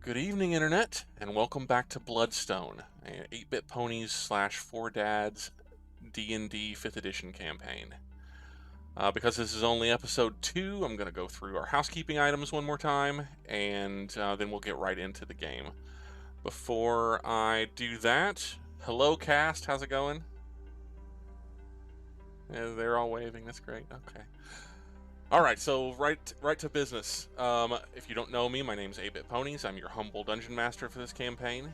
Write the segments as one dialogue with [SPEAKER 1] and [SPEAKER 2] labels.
[SPEAKER 1] Good evening, Internet, and welcome back to Bloodstone, a 8-Bit Ponies / 4Dads D&D 5th Edition campaign. Because this is only episode 2, I'm going to go through our housekeeping items one more time, and then we'll get right into the game. Before I do that, hello cast, how's it going? Yeah, they're all waving, that's great, okay. Alright, so right to business. If you don't know me, my name's 8-Bit I'm your humble dungeon master for this campaign.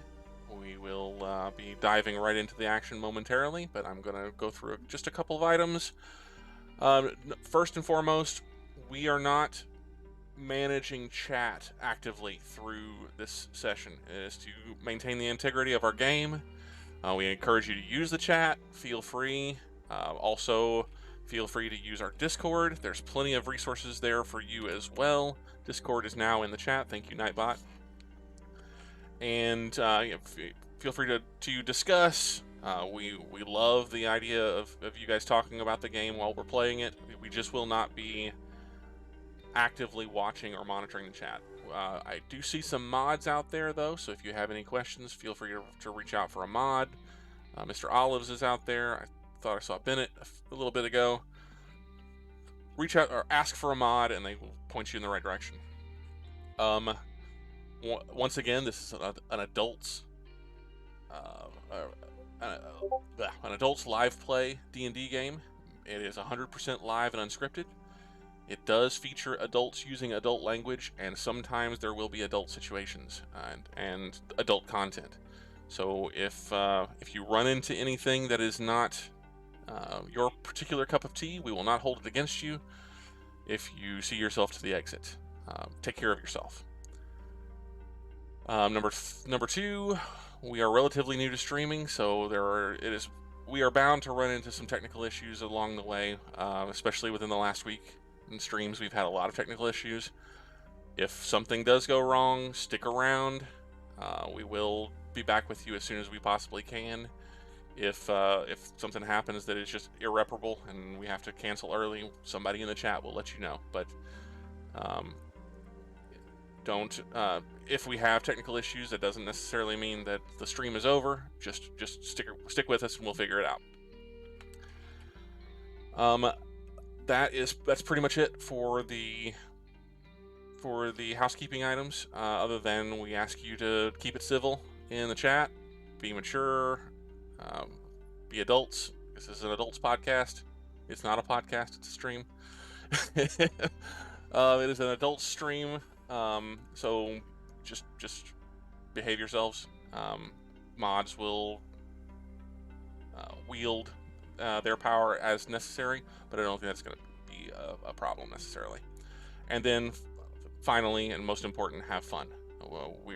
[SPEAKER 1] We will be diving right into the action momentarily, but I'm going to go through just a couple of items. First and foremost, we are not managing chat actively through this session. It is to maintain the integrity of our game. We encourage you to use the chat, feel free. Also, feel free to use our Discord. There's plenty of resources there for you as well. Discord is now in the chat. Thank you, Nightbot. And feel free to discuss. We love the idea of you guys talking about the game while we're playing it. We just will not be actively watching or monitoring the chat. I do see some mods out there, though, so if you have any questions, feel free to reach out for a mod. Mr. Olives is out there. I thought I saw Bennett a little bit ago. Reach out or ask for a mod, and they will point you in the right direction. Once again, this is an adults live play D&D game. It is 100% live and unscripted. It does feature adults using adult language, and sometimes there will be adult situations and adult content. So if you run into anything that is not your particular cup of tea, we will not hold it against you. If you see yourself to the exit, take care of yourself. Number 2, we are relatively new to streaming, so we are bound to run into some technical issues along the way, especially within the last week. In streams, we've had a lot of technical issues. If something does go wrong, stick around. We will be back with you as soon as we possibly can. If something happens that is just irreparable and we have to cancel early, somebody in the chat will let you know. But if we have technical issues, that doesn't necessarily mean that the stream is over. Just stick with us and we'll figure it out. That's pretty much it for the housekeeping items. Other than we ask you to keep it civil in the chat, be mature, be adults. This is an adults podcast. It's not a podcast; it's a stream. It is an adult stream, so just behave yourselves. Mods will wield their power as necessary, but I don't think that's going to be a problem necessarily. And then finally, and most important, have fun. We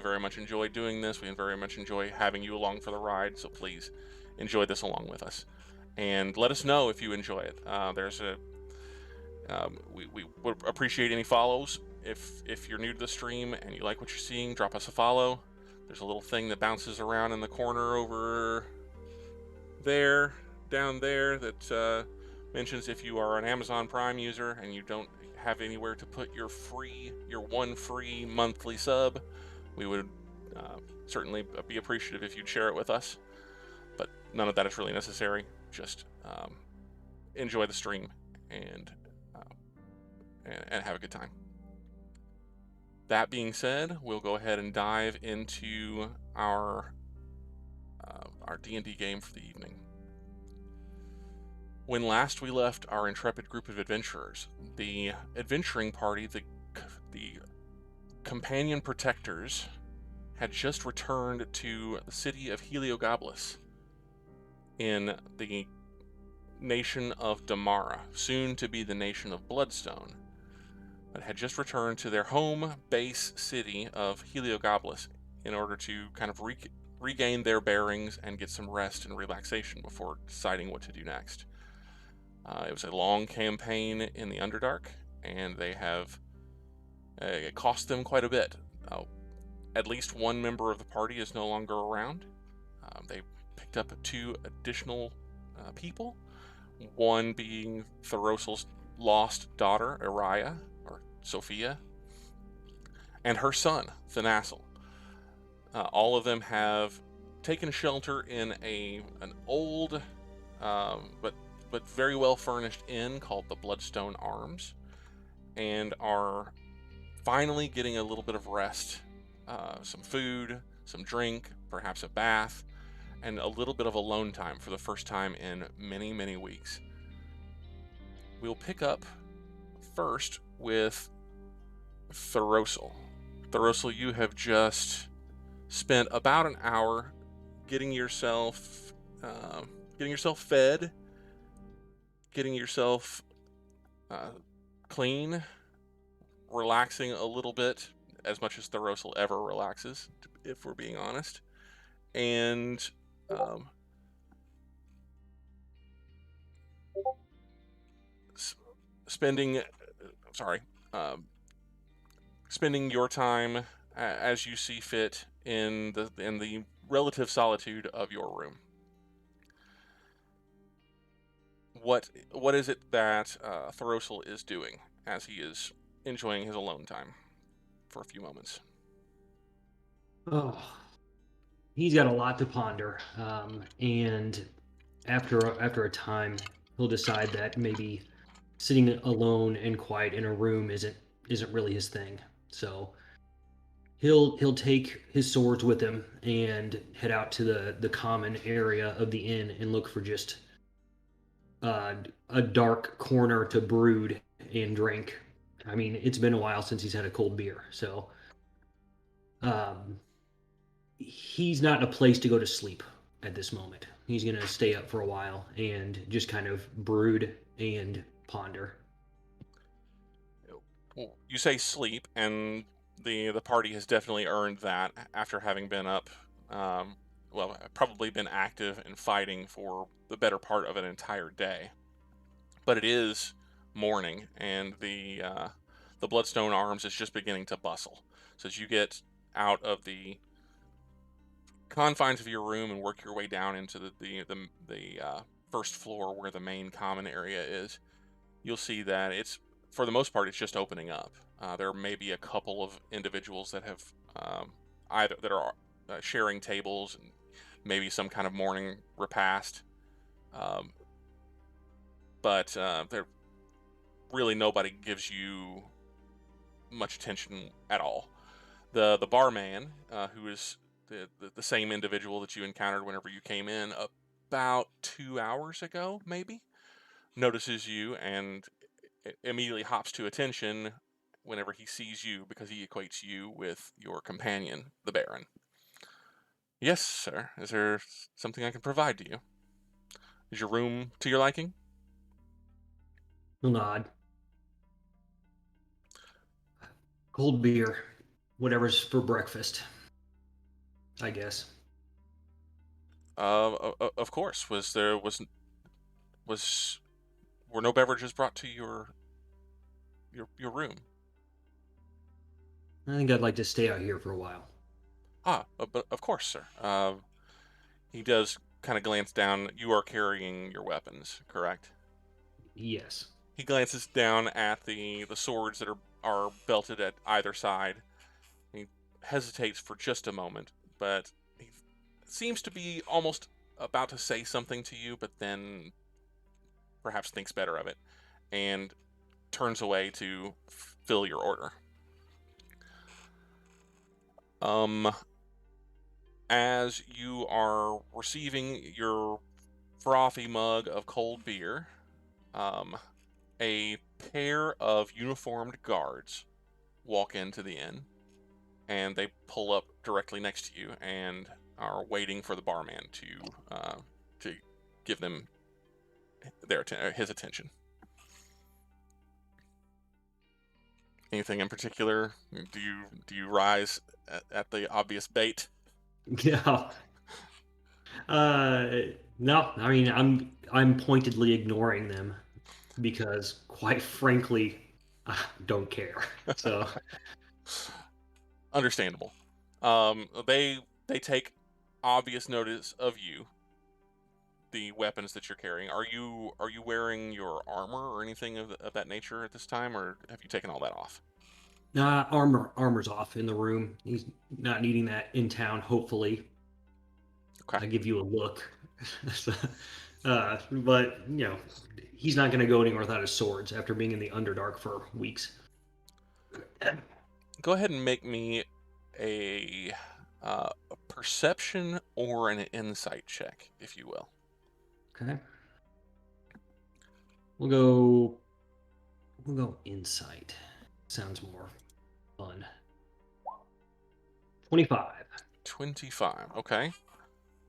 [SPEAKER 1] very much enjoy doing this. We very much enjoy having you along for the ride, so please enjoy this along with us. And let us know if you enjoy it. We would appreciate any follows. If you're new to the stream and you like what you're seeing, drop us a follow. There's a little thing that bounces around in the corner over there, down there, that mentions if you are an Amazon Prime user and you don't have anywhere to put your one free monthly sub, we would certainly be appreciative if you'd share it with us. But none of that is really necessary. Just enjoy the stream and have a good time. That being said, we'll go ahead and dive into our D&D game for the evening. When last we left our intrepid group of adventurers, the adventuring party, the companion protectors, had just returned to the city of Heliogabalus in the nation of Damara, soon to be the nation of Bloodstone, but had just returned to their home base city of Heliogabalus in order to kind of regain their bearings and get some rest and relaxation before deciding what to do next. It was a long campaign in the Underdark, and they have it cost them quite a bit. At least one member of the party is no longer around. They picked up 2 additional people, one being Thoros'l's lost daughter, Araya, or Sophia, and her son, thanas'l. All of them have taken shelter in an old but very well furnished inn called the Bloodstone Arms, and are finally getting a little bit of rest, some food, some drink, perhaps a bath, and a little bit of alone time for the first time in many, many weeks. We'll pick up first with Thoros'l. Thoros'l, you have just spent about an hour getting yourself fed, getting yourself clean, relaxing a little bit, as much as Thoros'l ever relaxes, if we're being honest, and spending spending your time as you see fit in the relative solitude of your room. What is it that Thoros'l is doing as he is enjoying his alone time for a few moments?
[SPEAKER 2] Oh, he's got a lot to ponder, and after a time, he'll decide that maybe sitting alone and quiet in a room isn't really his thing. So he'll take his swords with him and head out to the common area of the inn and look for just uh, a dark corner to brood and drink. I mean, it's been a while since he's had a cold beer, so um, he's not in a place to go to sleep at this moment. He's going to stay up for a while and just kind of brood and ponder.
[SPEAKER 1] Well, you say sleep, and the party has definitely earned that after having been up, probably been active and fighting for the better part of an entire day. But it is morning, and the Bloodstone Arms is just beginning to bustle. So as you get out of the confines of your room and work your way down into the first floor where the main common area is, you'll see that it's, for the most part, it's just opening up. There may be a couple of individuals that have either that are sharing tables and maybe some kind of morning repast, um, but there really nobody gives you much attention at all. The barman, who is the same individual that you encountered whenever you came in about 2 hours ago, maybe, notices you and immediately hops to attention whenever he sees you, because he equates you with your companion, the Baron. Yes, sir. Is there something I can provide to you? Is your room to your liking?
[SPEAKER 2] He'll nod. Cold beer, whatever's for breakfast, I guess.
[SPEAKER 1] Of course. Was were no beverages brought to your room?
[SPEAKER 2] I think I'd like to stay out here for a while.
[SPEAKER 1] But of course, sir. He does kind of glance down. You are carrying your weapons, correct?
[SPEAKER 2] Yes.
[SPEAKER 1] He glances down at the swords that are belted at either side. He hesitates for just a moment, but he seems to be almost about to say something to you, but then perhaps thinks better of it and turns away to fill your order. Um, as you are receiving your frothy mug of cold beer, um, a pair of uniformed guards walk into the inn, and they pull up directly next to you and are waiting for the barman to give them his attention. Anything in particular? Do you rise at the obvious bait?
[SPEAKER 2] Yeah. Uh, no, I mean I'm pointedly ignoring them because, quite frankly, I don't care. So
[SPEAKER 1] Understandable. They take obvious notice of you, the weapons that you're carrying. Are you wearing your armor or anything of that nature at this time, or have you taken all that off?
[SPEAKER 2] Armor's off in the room. He's not needing that in town, hopefully.
[SPEAKER 1] Okay.
[SPEAKER 2] I give you a look. But, he's not going to go anywhere without his swords after being in the Underdark for weeks.
[SPEAKER 1] Go ahead and make me a perception or an insight check, if you will.
[SPEAKER 2] Okay. We'll go insight. Sounds more fun. 25.
[SPEAKER 1] 25. Okay.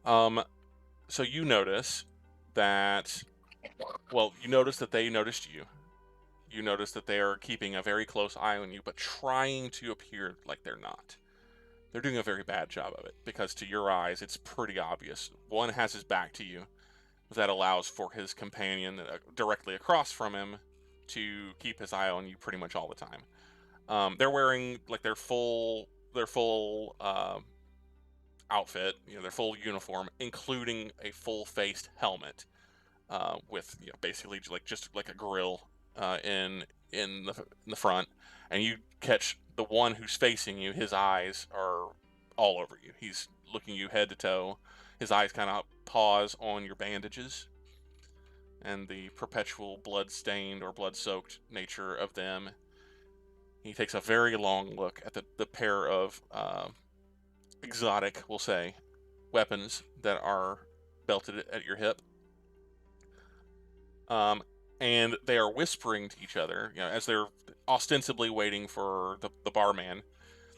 [SPEAKER 1] So you notice that, well, you notice that they noticed you. You notice that they are keeping a very close eye on you, but trying to appear like they're not. They're doing a very bad job of it, because to your eyes, it's pretty obvious. One has his back to you. That allows for his companion directly across from him to keep his eye on you pretty much all the time. They're wearing like their full outfit, their full uniform, including a full-faced helmet with basically just like a grill in the front. And you catch the one who's facing you. His eyes are all over you. He's looking you head to toe. His eyes kind of pause on your bandages and the perpetual blood-stained or blood-soaked nature of them. He takes a very long look at the pair of exotic, we'll say, weapons that are belted at your hip. And they are whispering to each other, as they're ostensibly waiting for the barman.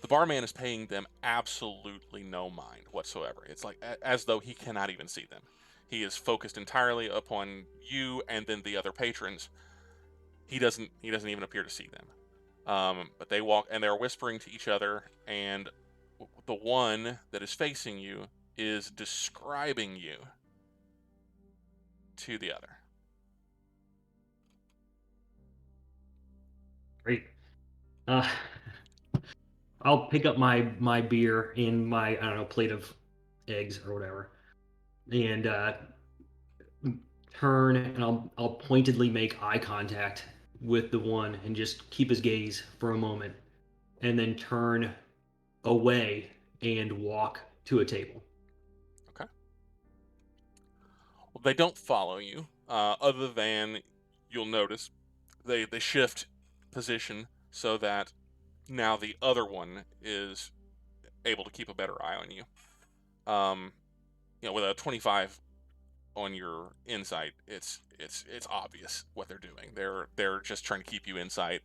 [SPEAKER 1] The barman is paying them absolutely no mind whatsoever. It's like as though he cannot even see them. He is focused entirely upon you and then the other patrons. He doesn't even appear to see them. But they walk and they're whispering to each other, and the one that is facing you is describing you to the other.
[SPEAKER 2] Great. I'll pick up my beer and my, I don't know, plate of eggs or whatever, and turn, and I'll pointedly make eye contact with the one and just keep his gaze for a moment, and then turn away and walk to a table.
[SPEAKER 1] Okay. Well, they don't follow you, other than you'll notice they shift position so that now the other one is able to keep a better eye on you. With a 25 on your insight, it's obvious what they're doing. They're just trying to keep you in sight.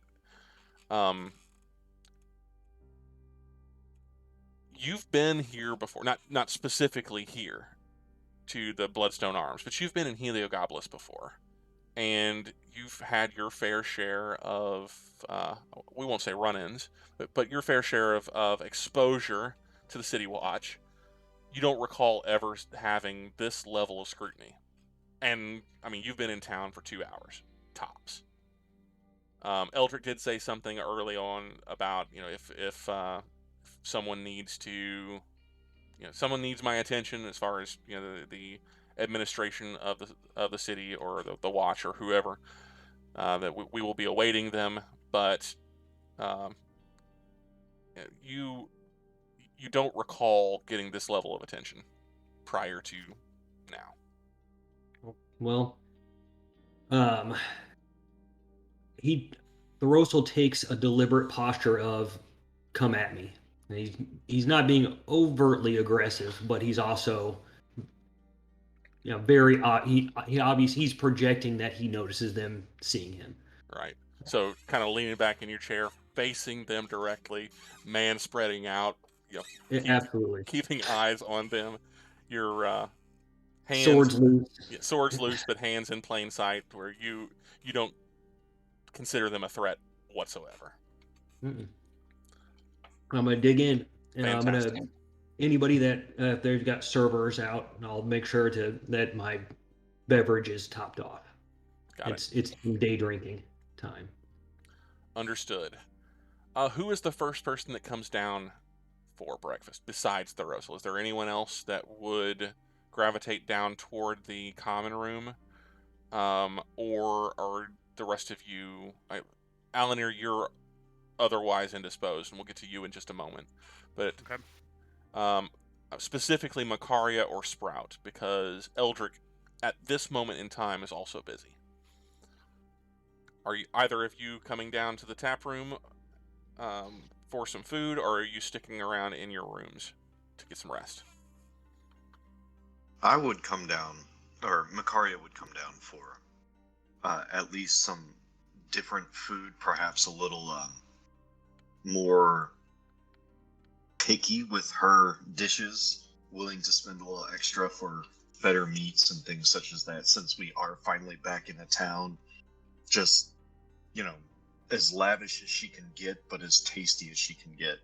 [SPEAKER 1] You've been here before, not specifically here to the Bloodstone Arms, but you've been in Heliogabalus before, and you've had your fair share of we won't say run-ins, but your fair share of exposure to the City Watch. You don't recall ever having this level of scrutiny. And, I mean, you've been in town for 2 hours, tops. Eldrick did say something early on about, if someone needs to, someone needs my attention as far as, the administration of the city or the watch or whoever, that we will be awaiting them. But you don't recall getting this level of attention prior to now.
[SPEAKER 2] Well, Thoros'l takes a deliberate posture of come at me. And he's not being overtly aggressive, but he's also very he's projecting that he notices them seeing him.
[SPEAKER 1] Right. So kind of leaning back in your chair, facing them directly, man spreading out,
[SPEAKER 2] Absolutely.
[SPEAKER 1] keeping eyes on them. Your hands,
[SPEAKER 2] swords loose.
[SPEAKER 1] Swords loose, but hands in plain sight, where you don't consider them a threat whatsoever.
[SPEAKER 2] Mm-mm. I'm gonna dig in, and
[SPEAKER 1] Fantastic.
[SPEAKER 2] I'm gonna anybody that if they've got servers out, I'll make sure that my beverage is topped off.
[SPEAKER 1] Got it.
[SPEAKER 2] It's day drinking time.
[SPEAKER 1] Understood. Who is the first person that comes down for breakfast besides Thoros'l? Is there anyone else that would gravitate down toward the common room, or are the rest of you? Alanere, you're otherwise indisposed, and we'll get to you in just a moment. But
[SPEAKER 3] Okay.
[SPEAKER 1] Specifically Makaria or Sprout, because Eldrick at this moment in time is also busy. Are you either of you coming down to the tap room for some food, or are you sticking around in your rooms to get some rest?
[SPEAKER 4] I would come down, or Makaria would come down for at least some different food, perhaps a little more picky with her dishes, willing to spend a little extra for better meats and things such as that, since we are finally back in a town. Just, as lavish as she can get, but as tasty as she can get.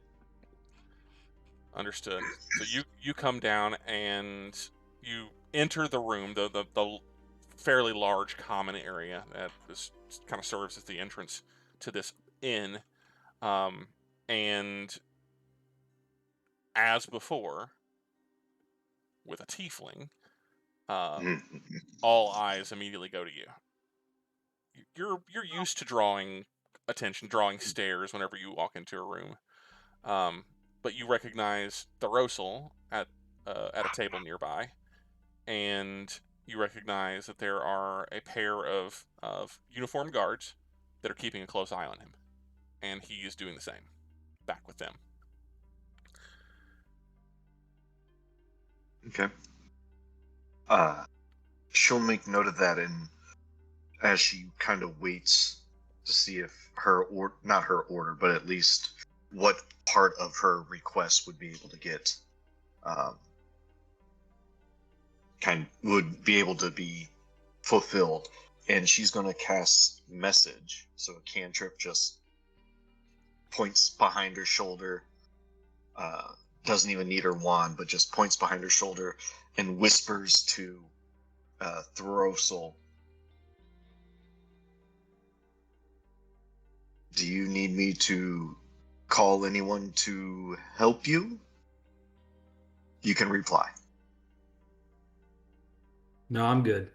[SPEAKER 1] Understood. So you come down and you enter the room, the fairly large common area that kind of serves as the entrance to this inn, and as before, with a tiefling, all eyes immediately go to you. You're used to drawing attention, drawing stares whenever you walk into a room, but you recognize Thoros'l at a table nearby, and you recognize that there are a pair of uniformed guards that are keeping a close eye on him, and he is doing the same back with them.
[SPEAKER 4] Okay. She'll make note of that, and as she kind of waits to see if not her order, but at least what part of her request would be able to get, would be able to be fulfilled, and she's going to cast message. So a cantrip just points behind her shoulder, doesn't even need her wand, but just points behind her shoulder and whispers to Thoros'l, "Do you need me to call anyone to help you?" You can reply.
[SPEAKER 2] No, I'm good.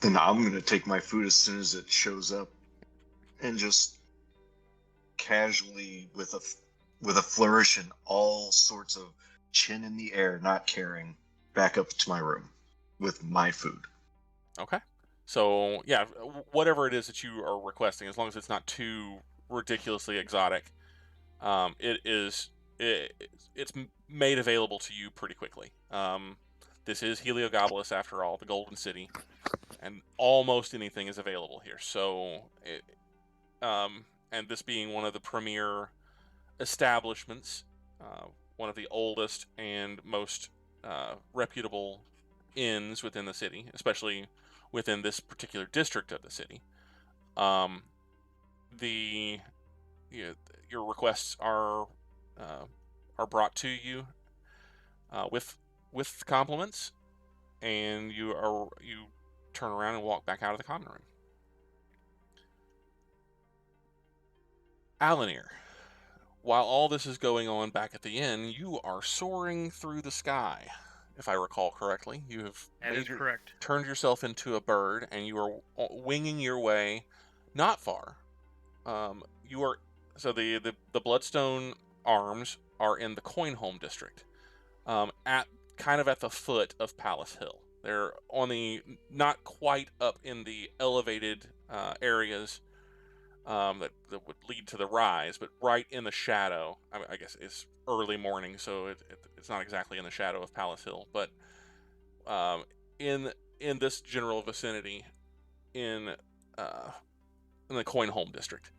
[SPEAKER 4] Then I'm going to take my food as soon as it shows up, and just casually, with a flourish and all sorts of chin in the air, not caring, back up to my room with my food.
[SPEAKER 1] Okay. So yeah, whatever it is that you are requesting, as long as it's not too ridiculously exotic, it's made available to you pretty quickly. This is Heliogabalus, after all, the Golden City, and almost anything is available here. So, and this being one of the premier establishments, one of the oldest and most reputable inns within the city, especially within this particular district of the city, your requests are brought to you with compliments, and you turn around and walk back out of the common room. Alanere, while all this is going on back at the inn, you are soaring through the sky. If I recall correctly, you have
[SPEAKER 3] correct.
[SPEAKER 1] Turned yourself into a bird, and you are winging your way not far. You are so the Bloodstone arms are in the Coinholm district, at the foot of Palace Hill. They're on the not quite up in the elevated areas that would lead to the rise, but right in the shadow. I guess it's early morning, so it's not exactly in the shadow of Palace Hill, but in this general vicinity, in the Coinholm district.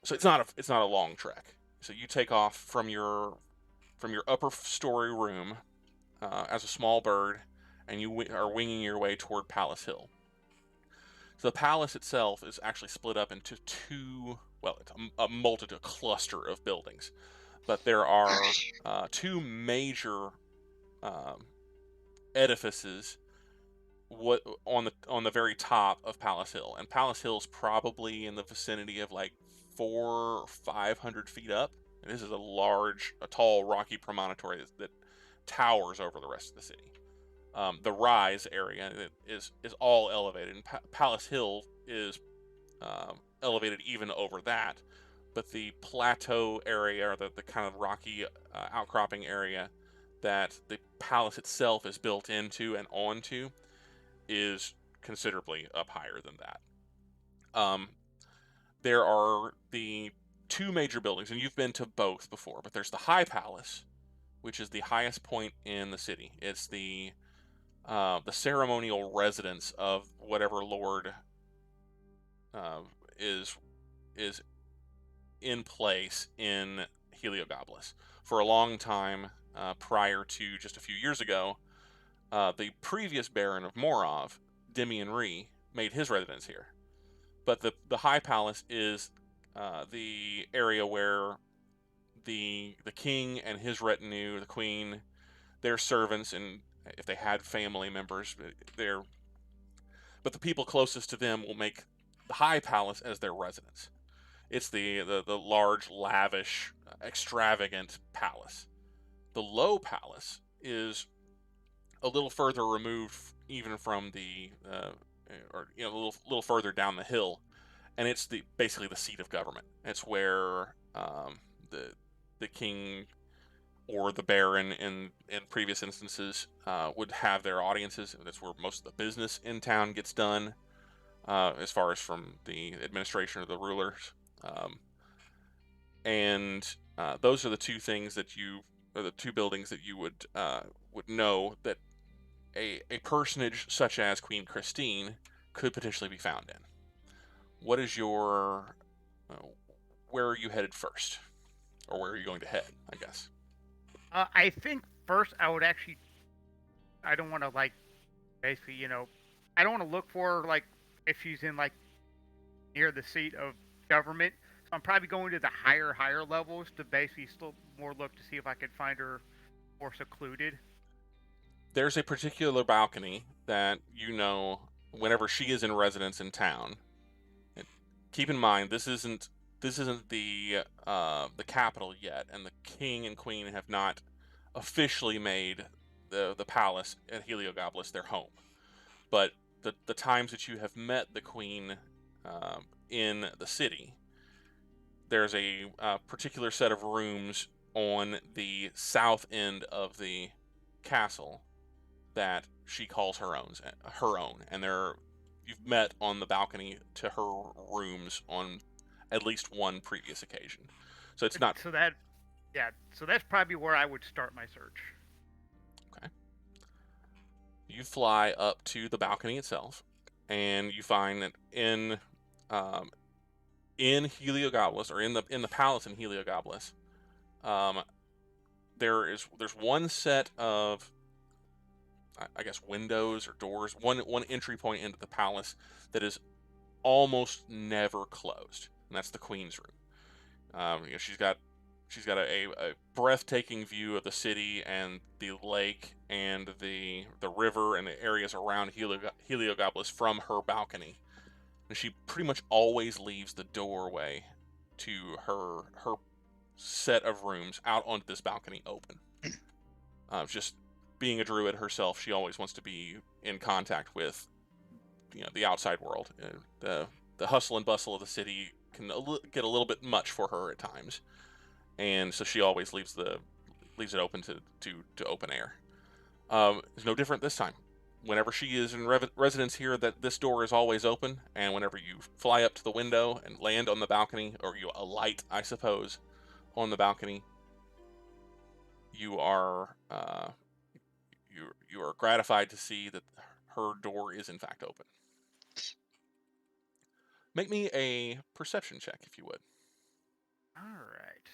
[SPEAKER 1] So it's not a long trek. So you take off from your upper story room as a small bird, and you are winging your way toward Palace Hill. So the palace itself is actually split up into two, well, it's a cluster of buildings, but there are two major edifices on the very top of Palace Hill, and Palace Hill's probably in the vicinity of like 400 or 500 feet up. And this is a tall, rocky promontory that towers over the rest of the city. The rise area is all elevated, and Palace Hill is elevated even over that. But the plateau area, or the kind of rocky outcropping area that the palace itself is built into and onto is considerably up higher than that. There are the two major buildings, and you've been to both before, but there's the High Palace, which is the highest point in the city. It's the ceremonial residence of whatever lord is in place in Heliogabalus. For a long time, prior to just a few years ago, the previous Baron of Morov, Demian Ree, made his residence here. But the High Palace is the area where the king and his retinue, the queen, their servants, and if they had family members, but the people closest to them will make the High Palace as their residence. It's the large, lavish, extravagant palace. The Low Palace is a little further removed, even from the, or a little further down the hill, and it's basically the seat of government. It's where the king or the baron in previous instances would have their audiences. That's where most of the business in town gets done, as far as from the administration of the rulers. And those are the two things that the two buildings that you would know that a personage such as Queen Christine could potentially be found in. What is your where are you headed first, or where are you going to head, I guess?
[SPEAKER 3] I think first I would actually. I don't want to basically, I don't want to look for if she's in near the seat of government. So I'm probably going to the higher levels to basically still more look to see if I could find her more secluded.
[SPEAKER 1] There's a particular balcony that whenever she is in residence in town. And keep in mind, this isn't the capital yet, and the king and queen have not officially made the palace at Heliogabalus their home. But the times that you have met the queen in the city, there's a particular set of rooms on the south end of the castle that she calls her own, and you've met on the balcony to her rooms on at least one previous occasion. So it's not.
[SPEAKER 3] So that's probably where I would start my search.
[SPEAKER 1] Okay. You fly up to the balcony itself, and you find that in Heliogabalus, or in the palace in Heliogabalus, there's one set of, I guess, windows or doors, one entry point into the palace that is almost never closed, and that's the queen's room. She's got a breathtaking view of the city and the lake and the river and the areas around Heliogabalus from her balcony, and she pretty much always leaves the doorway to her set of rooms out onto this balcony open. Just being a druid herself, she always wants to be in contact with the outside world. The hustle and bustle of the city can get a little bit much for her at times, and so she always leaves it open to open air. It's no different this time. Whenever she is in residence here, that this door is always open, and whenever you fly up to the window and land on the balcony, or you alight, I suppose, on the balcony, you are gratified to see that her door is in fact open. Make me a perception check, if you would.
[SPEAKER 3] All right.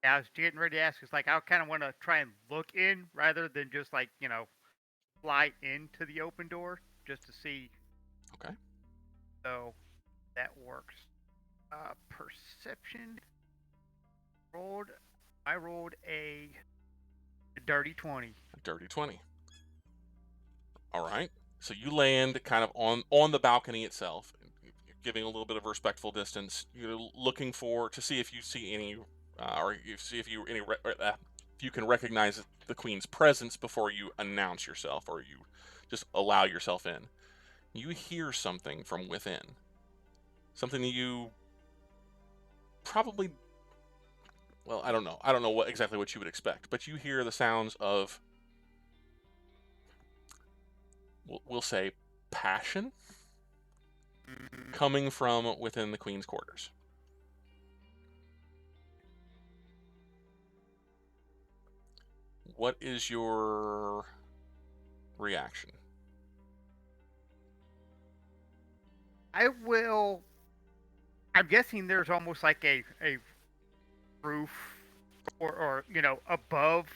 [SPEAKER 3] Yeah, I was getting ready to ask. It's I kind of want to try and look in rather than just fly into the open door just to see.
[SPEAKER 1] Okay.
[SPEAKER 3] So that works. Perception. I rolled a dirty 20.
[SPEAKER 1] A dirty 20. All right. So you land kind of on the balcony itself, giving a little bit of respectful distance. You're looking to see if you see any, or you see if you can recognize the queen's presence before you announce yourself, or you just allow yourself in. You hear something from within. something that you probably, well, I don't know exactly what you would expect, but you hear the sounds of, we'll say, passion coming from within the Queen's quarters. What is your reaction?
[SPEAKER 3] I'm guessing there's almost like a roof or above,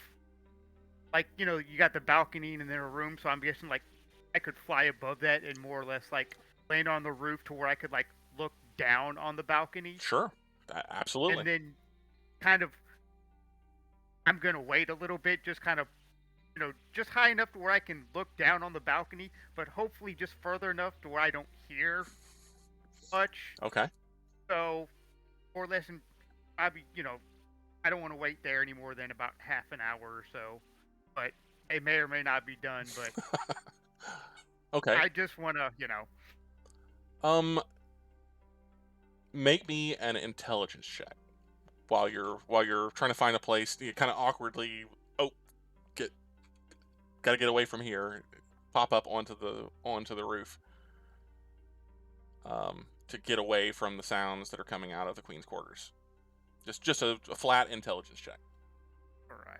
[SPEAKER 3] like, you got the balcony and then a room, so I'm guessing like I could fly above that and more or less like land on the roof to where I could like look down on the balcony.
[SPEAKER 1] Sure, absolutely.
[SPEAKER 3] And then kind of I'm going to wait a little bit, just kind of just high enough to where I can look down on the balcony, but hopefully just further enough to where I don't hear much.
[SPEAKER 1] Okay.
[SPEAKER 3] So, more or less, I don't want to wait there any more than about half an hour or so. But it may or may not be done. But
[SPEAKER 1] okay.
[SPEAKER 3] I just want
[SPEAKER 1] to, make me an intelligence check while you're trying to find a place. You kind of awkwardly, gotta get away from here, pop up onto the roof, to get away from the sounds that are coming out of the Queen's quarters. Just a flat intelligence check.
[SPEAKER 3] All right.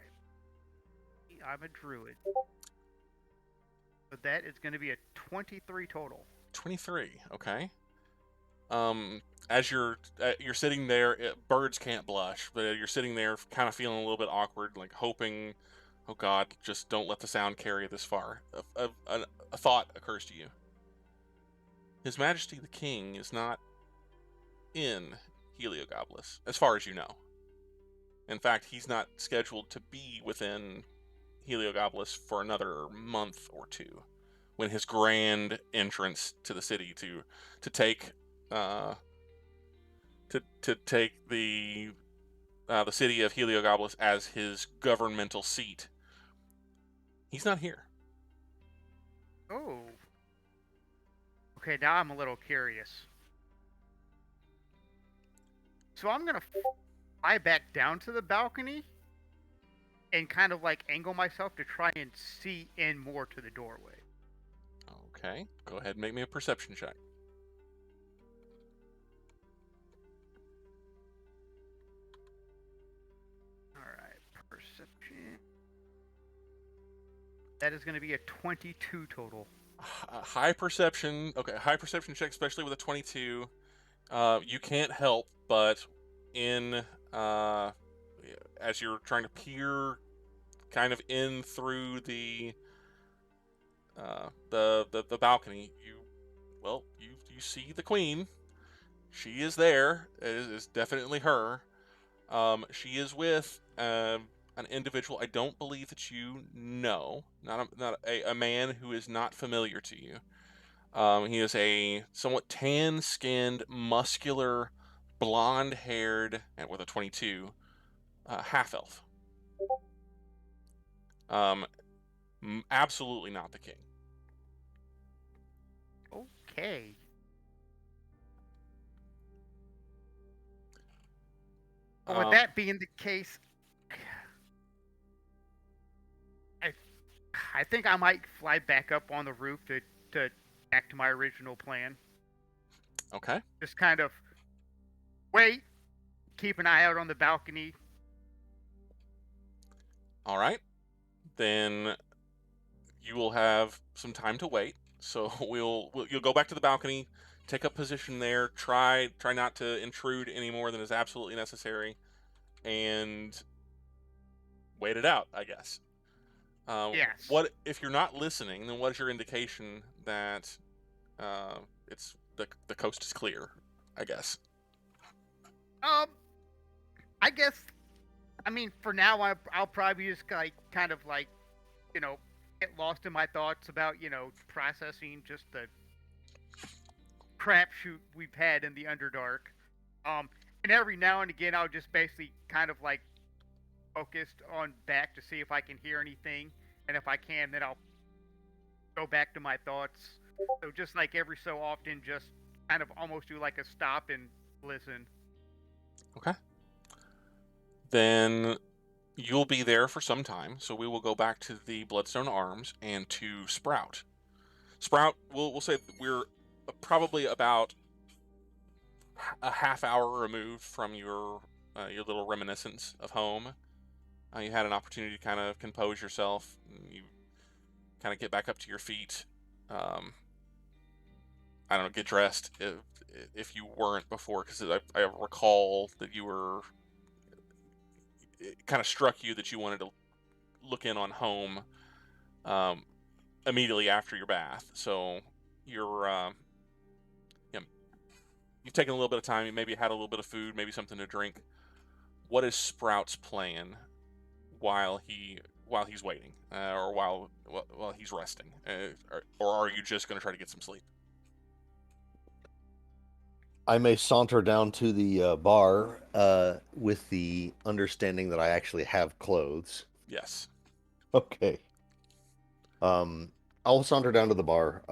[SPEAKER 3] I'm a druid, so that is going to be a 23 total.
[SPEAKER 1] 23. Okay. As you're sitting there, birds can't blush, but you're sitting there, kind of feeling a little bit awkward, like hoping, oh God, just don't let the sound carry this far. A thought occurs to you. His Majesty the King is not in Heliogabalus, as far as you know. In fact, he's not scheduled to be within Heliogabalus for another month or two, when his grand entrance to the city to take the city of Heliogabalus as his governmental seat. He's not here.
[SPEAKER 3] Oh. Okay, now I'm a little curious. So I'm going to fly back down to the balcony and kind of like angle myself to try and see in more to the doorway.
[SPEAKER 1] Okay, go ahead and make me a perception check.
[SPEAKER 3] Alright, perception. That is going to be a 22 total.
[SPEAKER 1] High perception. Okay, high perception check, especially with a 22. You can't help but as you're trying to peer kind of in through the balcony, you see the Queen. She is there. It is definitely her. She is with an individual I don't believe that you know. Not a man who is not familiar to you. He is a somewhat tan-skinned, muscular, blonde-haired, and with a 22, half-elf. Absolutely not the king.
[SPEAKER 3] Okay. Well, with that being the case, I think I might fly back up on the roof to back to my original plan.
[SPEAKER 1] Okay.
[SPEAKER 3] Just kind of wait, keep an eye out on the balcony.
[SPEAKER 1] All right. Then you will have some time to wait. So you'll go back to the balcony, take up position there, try not to intrude any more than is absolutely necessary, and wait it out, I guess.
[SPEAKER 3] Yes.
[SPEAKER 1] What if you're not listening? Then what is your indication that it's the coast is clear? I guess.
[SPEAKER 3] I guess. I mean, for now, I'll probably just kind of get lost in my thoughts about processing just the crapshoot we've had in the Underdark. And every now and again, I'll just basically kind of focused on back to see if I can hear anything, and if I can, then I'll go back to my thoughts. So just every so often, just kind of almost do like a stop and listen.
[SPEAKER 1] Okay. Then you'll be there for some time, so we will go back to the Bloodstone Arms and to Sprout. Sprout, we'll say we're probably about a half hour removed from your little reminiscence of home. You had an opportunity to kind of compose yourself. You kind of get back up to your feet. I don't know, get dressed if you weren't before, because I recall that you were. It kind of struck you that you wanted to look in on home immediately after your bath. So you're you've taken a little bit of time. You maybe had a little bit of food, maybe something to drink. What is Sprout's plan while he's waiting, or while he's resting, or are you just going to try to get some sleep?
[SPEAKER 5] I may saunter down to the bar with the understanding that I actually have clothes.
[SPEAKER 1] Yes.
[SPEAKER 5] Okay. I'll saunter down to the bar,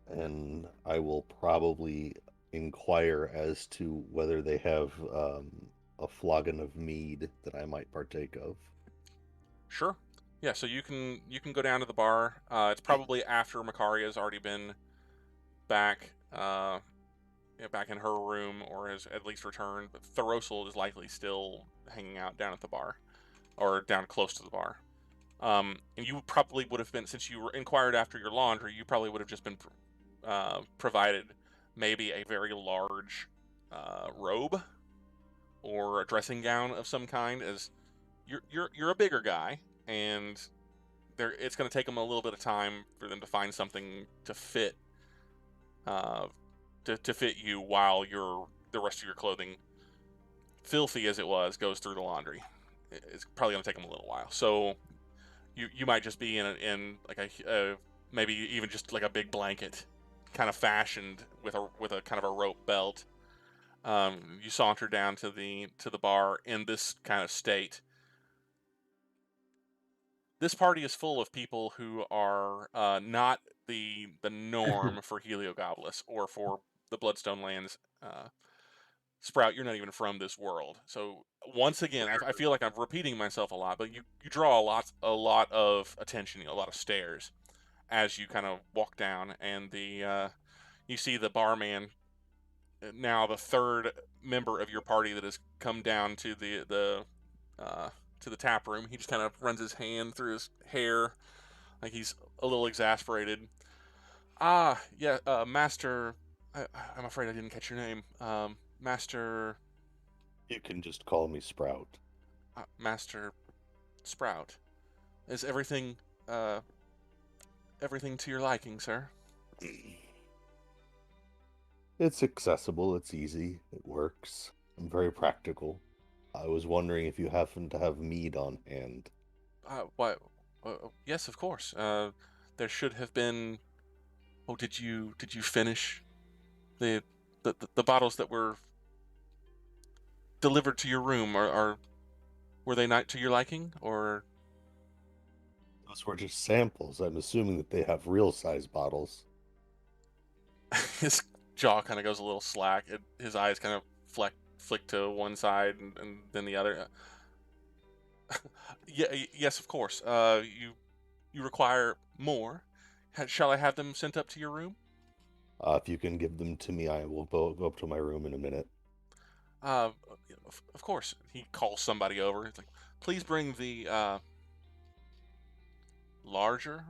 [SPEAKER 5] and I will probably inquire as to whether they have a flagon of mead that I might partake of.
[SPEAKER 1] Sure. Yeah. So you can go down to the bar. It's probably after Makaria's already been back. Back in her room, or has at least returned, but Thoros'l is likely still hanging out down at the bar, or down close to the bar. And you probably would have been, since you were inquired after your laundry, you probably would have just been provided maybe a very large robe or a dressing gown of some kind, as you're a bigger guy, and it's going to take them a little bit of time for them to find something to fit. To fit you while the rest of your clothing, filthy as it was, goes through the laundry. It's probably going to take them a little while. So you might just be in like a maybe even just like a big blanket, kind of fashioned with a kind of a rope belt. You saunter down to the bar in this kind of state. This party is full of people who are not the norm for Heliogoblus or for the Bloodstone lands. Sprout, you're not even from this world. So once again, I feel like I'm repeating myself a lot, but you draw a lot of attention, a lot of stares as you kind of walk down, and you see the barman, now the third member of your party that has come down to the tap room. He just kind of runs his hand through his hair, like he's a little exasperated. Yeah, Master. I'm afraid I didn't catch your name. Master.
[SPEAKER 5] You can just call me Sprout.
[SPEAKER 1] Master Sprout. Is everything to your liking, sir?
[SPEAKER 5] It's accessible, it's easy, it works. I'm very practical. I was wondering if you happen to have mead on hand.
[SPEAKER 1] Why? Yes, of course. There should have been. Oh, did you finish the bottles that were delivered to your room? Were they not to your liking, or?
[SPEAKER 5] Those were just samples. I'm assuming that they have real size bottles.
[SPEAKER 1] His jaw kind of goes a little slack. His eyes kind of flick to one side and then the other. Yeah, yes, of course. You require more. Shall I have them sent up to your room?
[SPEAKER 5] If you can give them to me, I will go up to my room in a minute.
[SPEAKER 1] Of course. He calls somebody over. He's like, please bring the larger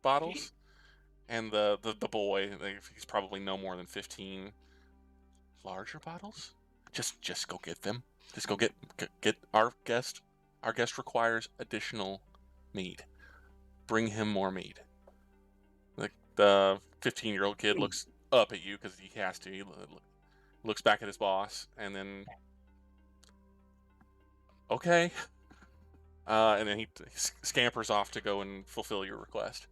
[SPEAKER 1] bottles. And the boy, he's probably no more than 15. Larger bottles? Just go get them. Just go get our guest. Our guest requires additional mead. Bring him more mead. Like the 15-year-old kid looks up at you because he has to. He looks back at his boss and then, okay. And then he scampers off to go and fulfill your request.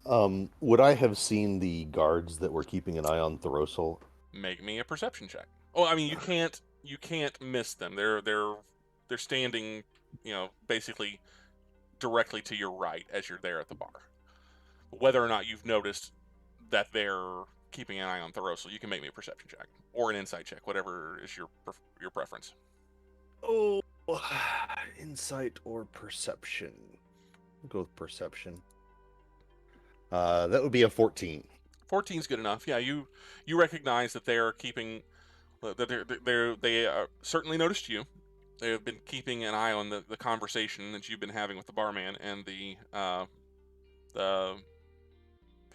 [SPEAKER 5] Would I have seen the guards that were keeping an eye on Thoros'l?
[SPEAKER 1] Make me a perception check. Oh, I mean, you can't miss them. They're standing, basically directly to your right as you're there at the bar. Whether or not you've noticed that they're keeping an eye on Thoros'l, you can make me a perception check or an insight check, whatever is your preference.
[SPEAKER 5] Oh, insight or perception? I'll go with perception. That would be a 14.
[SPEAKER 1] 14's good enough. Yeah, you recognize that they are keeping that they certainly noticed you. They have been keeping an eye on the conversation that you've been having with the barman and the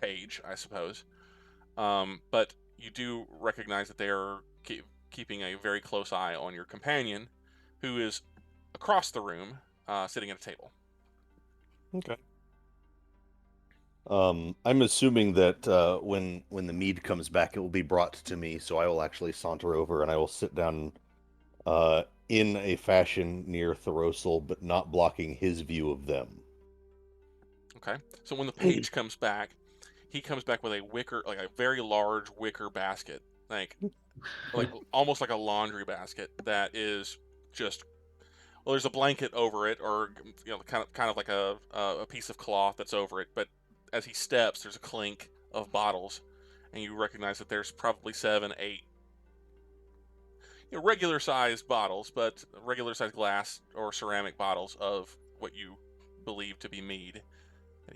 [SPEAKER 1] page, I suppose. But you do recognize that they are keeping a very close eye on your companion, who is across the room, sitting at a table.
[SPEAKER 5] Okay. I'm assuming that when the mead comes back, it will be brought to me, so I will actually saunter over and I will sit down in a fashion near Thoros'l, but not blocking his view of them.
[SPEAKER 1] Okay. So when the page comes back, he comes back with a very large wicker basket, like almost like a laundry basket that is just. Well, there's a blanket over it, or kind of like a piece of cloth that's over it. But as he steps, there's a clink of bottles, and you recognize that there's probably 7, 8, regular sized bottles, but regular sized glass or ceramic bottles of what you believe to be mead.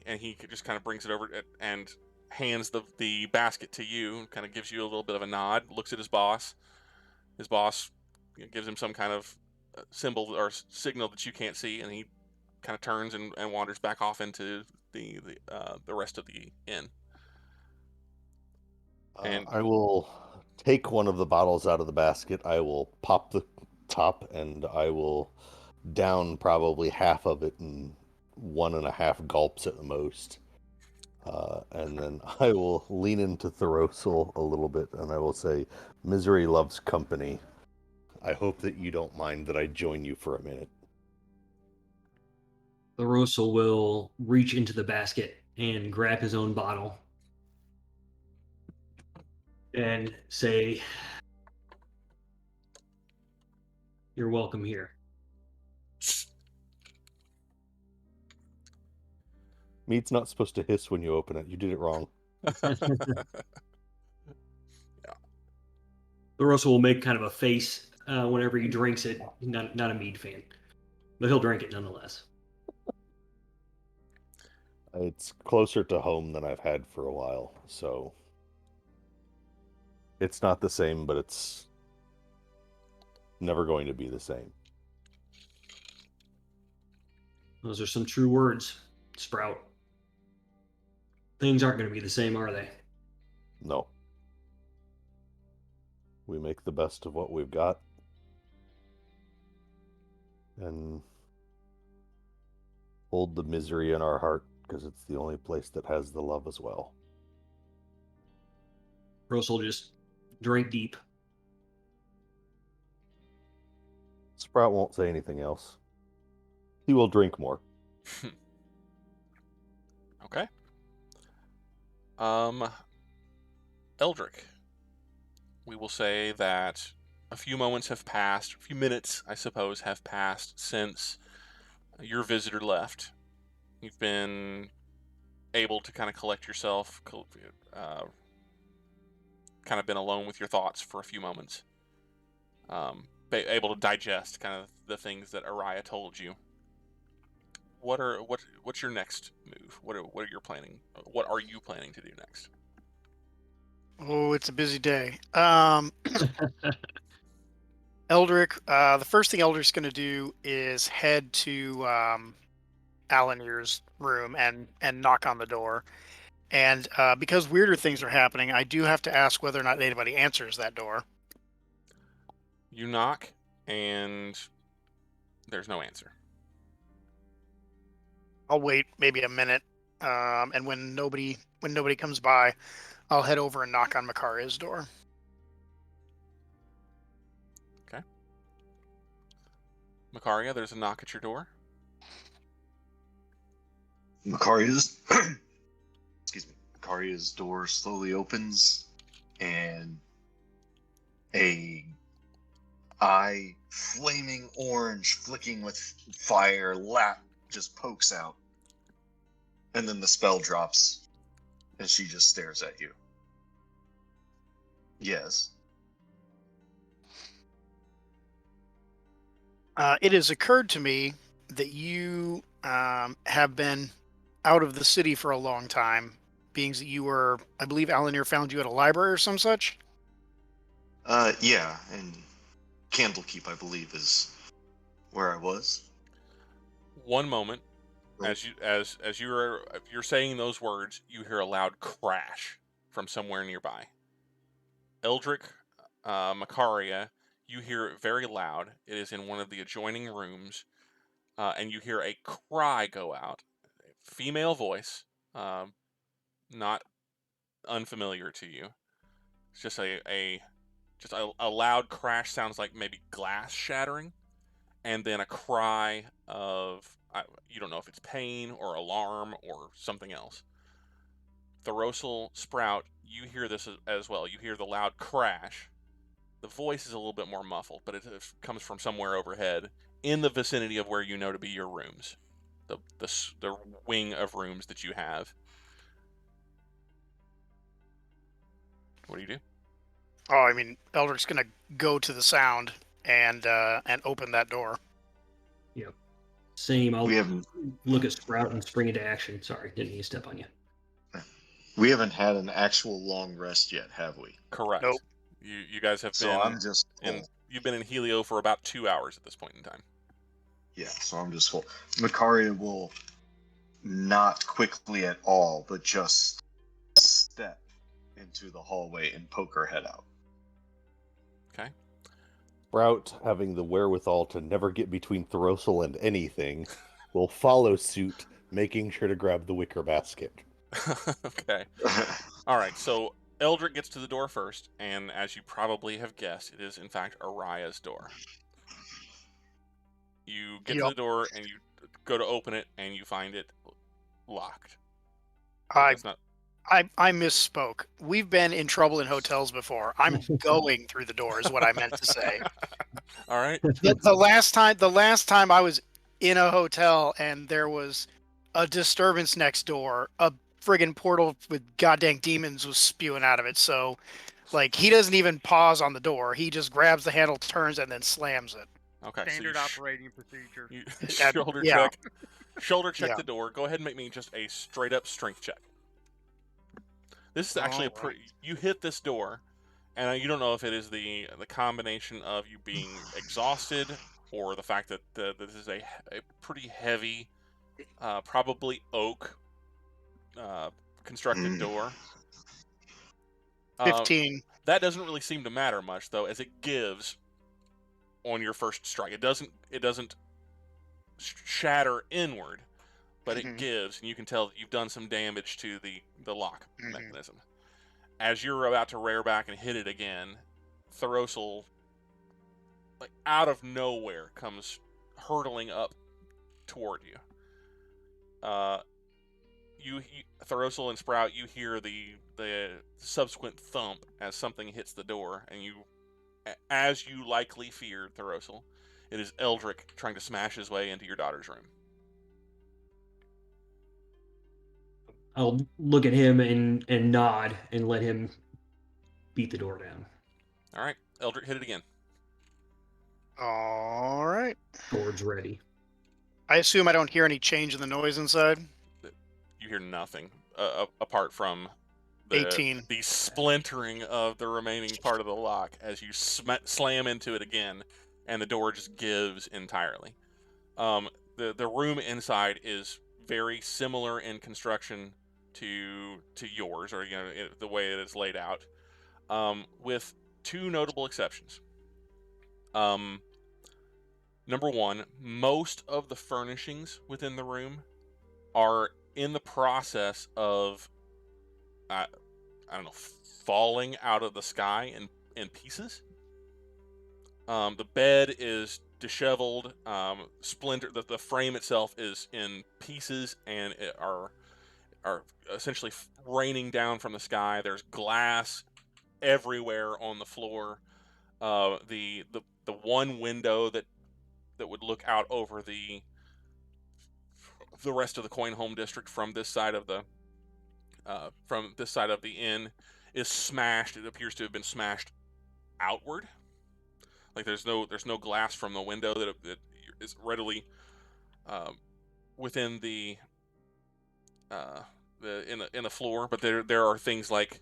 [SPEAKER 1] And he just kind of brings it over and hands the basket to you, kind of gives you a little bit of a nod, looks at his boss. His boss gives him some kind of symbol or signal that you can't see, and he kind of turns and wanders back off into the rest of the inn. And
[SPEAKER 5] I will take one of the bottles out of the basket. I will pop the top, and I will down probably half of it in 1.5 gulps at the most. And then I will lean into Thoros'l a little bit, and I will say, "Misery loves company. I hope that you don't mind that I join you for a minute."
[SPEAKER 2] Thoros'l will reach into the basket and grab his own bottle and say, "You're welcome here."
[SPEAKER 5] Mead's not supposed to hiss when you open it. You did it wrong.
[SPEAKER 2] Thoros'l will make kind of a face whenever he drinks it. He's not a mead fan, but he'll drink it nonetheless.
[SPEAKER 5] It's closer to home than I've had for a while, so it's not the same, but it's never going to be the same.
[SPEAKER 2] Those are some true words, Sprout. Things aren't going to be the same, are they?
[SPEAKER 5] No. We make the best of what we've got. And hold the misery in our heart, because it's the only place that has the love as well.
[SPEAKER 2] Thoros'l will just drink deep.
[SPEAKER 5] Sprout won't say anything else. He will drink more.
[SPEAKER 1] Okay. Eldrick, we will say that a few moments have passed, a few minutes, I suppose, have passed since your visitor left. You've been able to kind of collect yourself, kind of been alone with your thoughts for a few moments, able to digest kind of the things that Araya told you. What's your next move? What are you planning to do next?
[SPEAKER 6] Oh, it's a busy day. Eldrick, the first thing Eldrick's going to do is head to Alanere's room and knock on the door. And because weirder things are happening, I do have to ask whether or not anybody answers that door.
[SPEAKER 1] You knock, and there's no answer.
[SPEAKER 6] I'll wait maybe a minute, and when nobody comes by, I'll head over and knock on Makaria's door.
[SPEAKER 1] Okay. Makaria, there's a knock at your door.
[SPEAKER 4] Makaria's Makaria's door slowly opens, and a eye flaming orange, flicking with fire, just pokes out, and then the spell drops, and she just stares at you. Yes.
[SPEAKER 6] It has occurred to me that you have been out of the city for a long time, being that you were, I believe Alanere found you at a library or some such.
[SPEAKER 4] Yeah, and Candlekeep, I believe, is where I was.
[SPEAKER 1] One moment,
[SPEAKER 4] Oh.
[SPEAKER 1] as you're saying those words, you hear a loud crash from somewhere nearby. Eldrick, Makaria, you hear it very loud. It is in one of the adjoining rooms, and you hear a cry go out. Female voice, not unfamiliar to you. It's just a loud crash. Sounds like maybe glass shattering, and then a cry of you don't know if it's pain or alarm or something else. Thoros'l, Sprout, you hear this as well. You hear the loud crash. The voice is a little bit more muffled, but it comes from somewhere overhead in the vicinity of where you know to be your rooms, the wing of rooms that you have. What do you do?
[SPEAKER 6] Oh, I mean, Eldrick's gonna go to the sound and open that door.
[SPEAKER 2] Yep. Same. I'll
[SPEAKER 4] We haven't
[SPEAKER 2] look at Sprout and spring into action. Sorry, didn't mean to step on you.
[SPEAKER 4] had an actual long rest yet, have we?
[SPEAKER 1] Correct.
[SPEAKER 6] Nope.
[SPEAKER 1] You guys have
[SPEAKER 4] So
[SPEAKER 1] been
[SPEAKER 4] I'm just full.
[SPEAKER 1] you've been in Helio for about 2 hours at this point in time.
[SPEAKER 4] Yeah, so I'm just full. Makaria will not quickly at all, but just step into the hallway and poke her head out.
[SPEAKER 1] Okay.
[SPEAKER 5] Sprout, having the wherewithal to never get between Thoros'l and anything, will follow suit, making sure to grab the wicker basket.
[SPEAKER 1] Okay. All right. So Eldrick gets to the door first, and as you probably have guessed, it is in fact Araya's door. You get to the door and you go to open it, and you find it locked. That's not.
[SPEAKER 6] I misspoke. We've been in trouble in hotels before. I'm going through the door is what I meant to say.
[SPEAKER 1] All right.
[SPEAKER 6] The last time I was in a hotel and there was a disturbance next door, a friggin' portal with goddamn demons was spewing out of it. So, like, he doesn't even pause on the door. He just grabs the handle, turns, and then slams it.
[SPEAKER 1] Okay.
[SPEAKER 3] Standard
[SPEAKER 1] so
[SPEAKER 3] operating procedure.
[SPEAKER 1] You
[SPEAKER 6] Yeah.
[SPEAKER 1] shoulder check
[SPEAKER 6] Yeah.
[SPEAKER 1] the door. Go ahead and make me just a straight up strength check. This is actually you hit this door, and you don't know if it is the combination of you being exhausted or the fact that this is a pretty heavy, probably oak constructed door.
[SPEAKER 6] 15.
[SPEAKER 1] That doesn't really seem to matter much though, as it gives on your first strike. It doesn't shatter inward, but it gives, and you can tell that you've done some damage to the lock mechanism. As you're about to rear back and hit it again, Thoros'l, like out of nowhere, comes hurtling up toward you. Thoros'l and Sprout, you hear the subsequent thump as something hits the door, and as you likely feared, Thoros'l, it is Eldrick trying to smash his way into your daughter's room.
[SPEAKER 2] I'll look at him and nod and let him beat the door down.
[SPEAKER 1] All right, Eldrick, hit it again.
[SPEAKER 6] All right.
[SPEAKER 2] Sword's ready.
[SPEAKER 6] I assume I don't hear any change in the noise inside.
[SPEAKER 1] You hear nothing apart from
[SPEAKER 6] 18.
[SPEAKER 1] The splintering of the remaining part of the lock as you slam into it again, and the door just gives entirely. The room inside is very similar in construction to yours, or the way it is laid out, with two notable exceptions. Number one, most of the furnishings within the room are in the process of I don't know, falling out of the sky in pieces. The bed is disheveled, splintered. The frame itself is in pieces and are essentially raining down from the sky. There's glass everywhere on the floor. The one window that would look out over the rest of the Coin Home district from this side of the inn is smashed. It appears to have been smashed outward. Like there's no glass from the window that is readily within the in the floor, but there are things like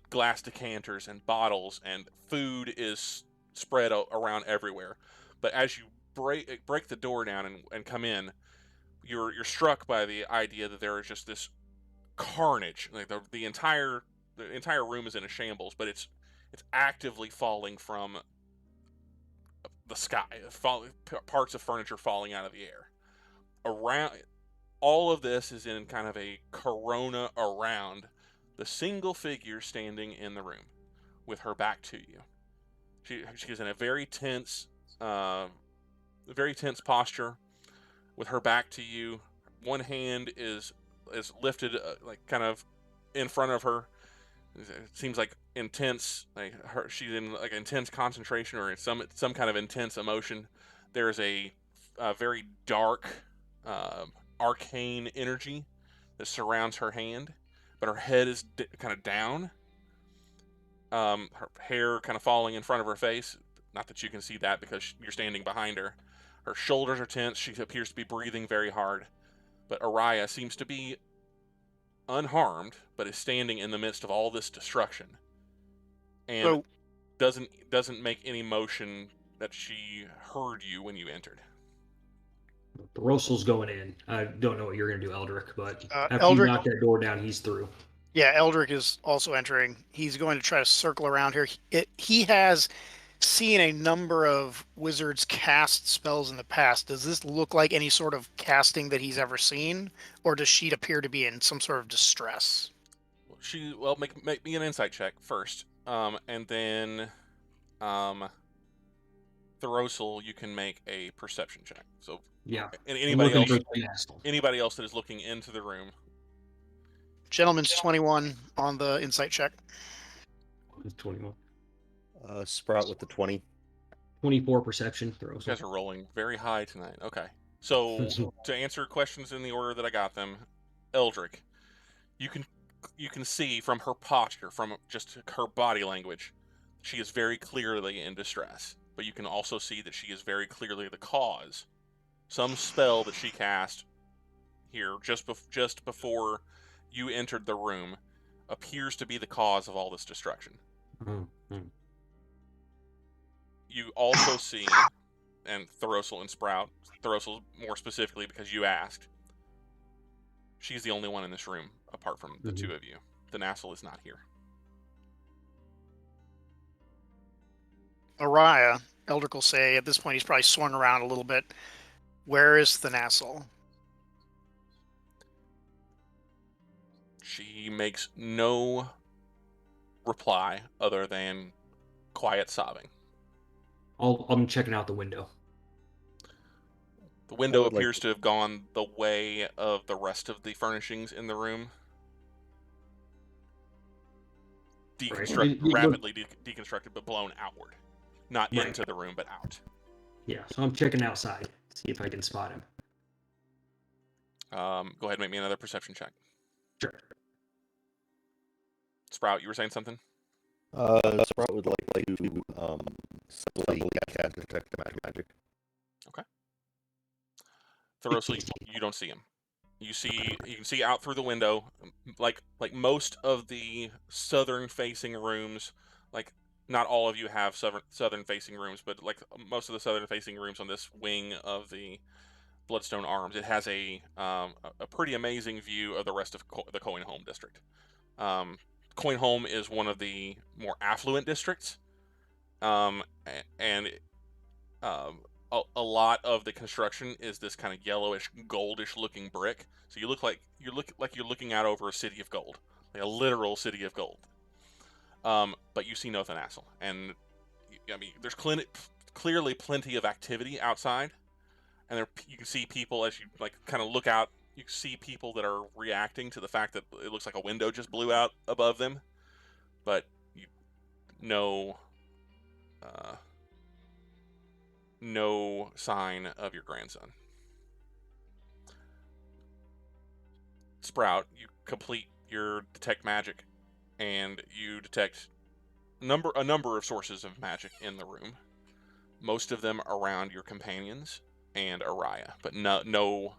[SPEAKER 1] glass decanters and bottles, and food is spread around everywhere. But as you break the door down and come in, you're struck by the idea that there is just this carnage. Like the entire room is in a shambles, but it's actively falling from the sky, parts of furniture falling out of the air. Around all of this is in kind of a corona around the single figure standing in the room with her back to you. She's in a very tense posture with her back to you. One hand is lifted like kind of in front of her. It seems like intense, like she's in like intense concentration or in some kind of intense emotion. There's a very dark, arcane energy that surrounds her hand, but her head is kind of down. Her hair kind of falling in front of her face. Not that you can see that because you're standing behind her. Her shoulders are tense. She appears to be breathing very hard. But Araya seems to be unharmed, but is standing in the midst of all this destruction, and doesn't make any motion that she heard you when you entered.
[SPEAKER 2] Thoros'l's going in. I don't know what you're going to do, Eldrick, but after
[SPEAKER 6] Eldrick,
[SPEAKER 2] you knock that door down, he's through.
[SPEAKER 6] Yeah, Eldrick is also entering. He's going to try to circle around here. He has seen a number of wizards cast spells in the past. Does this look like any sort of casting that he's ever seen, or does she appear to be in some sort of distress?
[SPEAKER 1] Make me an insight check first, and then Thoros'l, you can make a perception check. So
[SPEAKER 2] yeah,
[SPEAKER 1] and anybody else that is looking into the room.
[SPEAKER 6] Gentleman's 21 on the insight check.
[SPEAKER 2] 21.
[SPEAKER 5] Sprout with the 20.
[SPEAKER 2] 24 perception.
[SPEAKER 1] You guys are rolling very high tonight. Okay. So to answer questions in the order that I got them, Eldrick, you can see from her posture, from just her body language, she is very clearly in distress. But you can also see that she is very clearly the cause. Some spell that she cast here just before you entered the room appears to be the cause of all this destruction.
[SPEAKER 2] Mm-hmm.
[SPEAKER 1] You also see, and Thoros'l and Sprout, Thoros'l more specifically because you asked, she's the only one in this room apart from the two of you. Thanas'l is not here.
[SPEAKER 6] Araya, Eldrick will say, at this point he's probably swung around a little bit. Where is Thanas'l?
[SPEAKER 1] She makes no reply other than quiet sobbing.
[SPEAKER 2] I'm checking out the window.
[SPEAKER 1] The window appears to have gone the way of the rest of the furnishings in the room. Rapidly deconstructed, but blown outward. Not into the room, but out.
[SPEAKER 2] Yeah, so I'm checking outside. See if I can spot him.
[SPEAKER 1] Go ahead and make me another perception check.
[SPEAKER 2] Sure.
[SPEAKER 1] Sprout, you were saying something?
[SPEAKER 5] Sprout would like to subtly cast detect magic.
[SPEAKER 1] Okay. Thoros'l, you don't see him. You can see out through the window, like most of the southern-facing rooms. Like not all of you have southern-facing rooms, but like most of the southern-facing rooms on this wing of the Bloodstone Arms, it has a pretty amazing view of the rest of the Coinholm district. Coinholm is one of the more affluent districts, and a lot of the construction is this kind of yellowish, goldish looking brick. So you look like you're looking out over a city of gold, like a literal city of gold. But you see no Thanas'l, and I mean, there's clearly plenty of activity outside, and you can see people as you kind of look out. You can see people that are reacting to the fact that it looks like a window just blew out above them, but no sign of your grandson. Sprout, you complete your detect magic and you detect a number of sources of magic in the room. Most of them around your companions and Araya, but no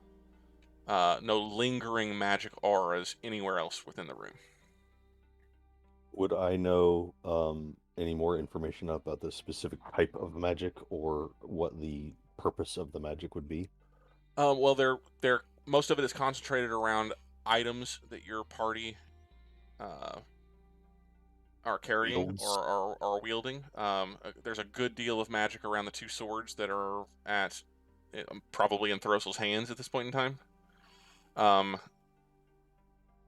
[SPEAKER 1] lingering magic auras anywhere else within the room.
[SPEAKER 5] Would I know any more information about the specific type of magic or what the purpose of the magic would be?
[SPEAKER 1] Well, they're most of it is concentrated around items that your party are carrying
[SPEAKER 5] Wields.
[SPEAKER 1] or are wielding. There's a good deal of magic around the 2 swords that are at probably in Thoros'l's hands at this point in time.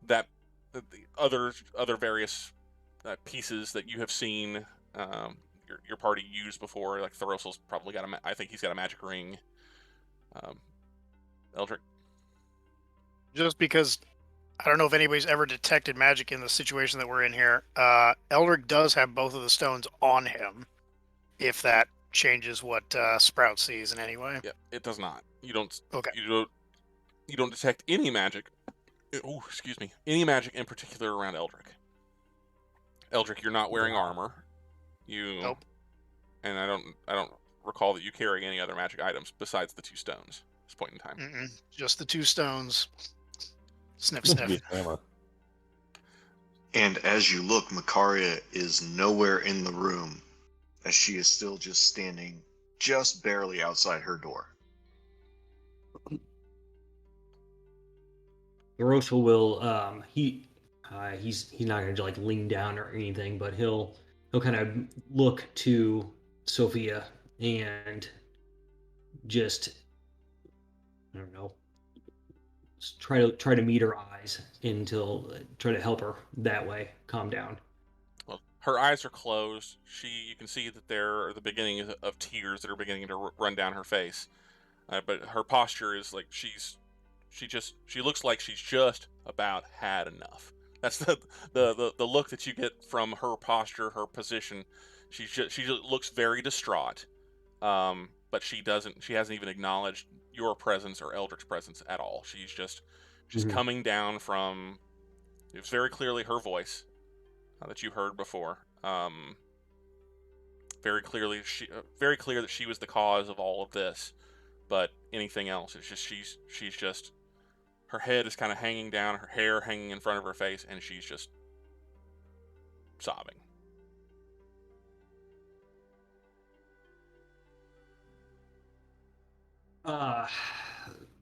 [SPEAKER 1] That the other various pieces that you have seen your party use before, like Thoros'l's probably got I think he's got a magic ring. Eldrick.
[SPEAKER 6] Just because I don't know if anybody's ever detected magic in the situation that we're in here. Eldrick does have both of the stones on him, if that changes what Sprout sees in any way.
[SPEAKER 1] Yeah, it does not. You don't.
[SPEAKER 6] Okay.
[SPEAKER 1] You don't detect any magic. Oh, excuse me. Any magic in particular around Eldrick. Eldrick, you're not wearing armor. You.
[SPEAKER 6] Nope.
[SPEAKER 1] And I don't recall that you carry any other magic items besides the 2 stones at this point in time.
[SPEAKER 6] Just the 2 stones. Sniff, sniff.
[SPEAKER 4] And as you look, Makaria is nowhere in the room, as she is still just standing just barely outside her door.
[SPEAKER 2] Thoros'l will he's not gonna like lean down or anything, but he'll kind of look to Sophia and just, I don't know, try to meet her eyes until try to help her that way calm down.
[SPEAKER 1] Well, her eyes are closed. You can see that there are the beginning of tears that are beginning to run down her face. But her posture is like she looks like she's just about had enough. That's the look that you get from her posture, her position. She just looks very distraught. But she hasn't even acknowledged your presence or Eldrick's presence at all. She's coming down from. It was very clearly her voice that you heard before. Very clear that she was the cause of all of this. But anything else, it's just she's just, her head is kind of hanging down, her hair hanging in front of her face, and she's just sobbing.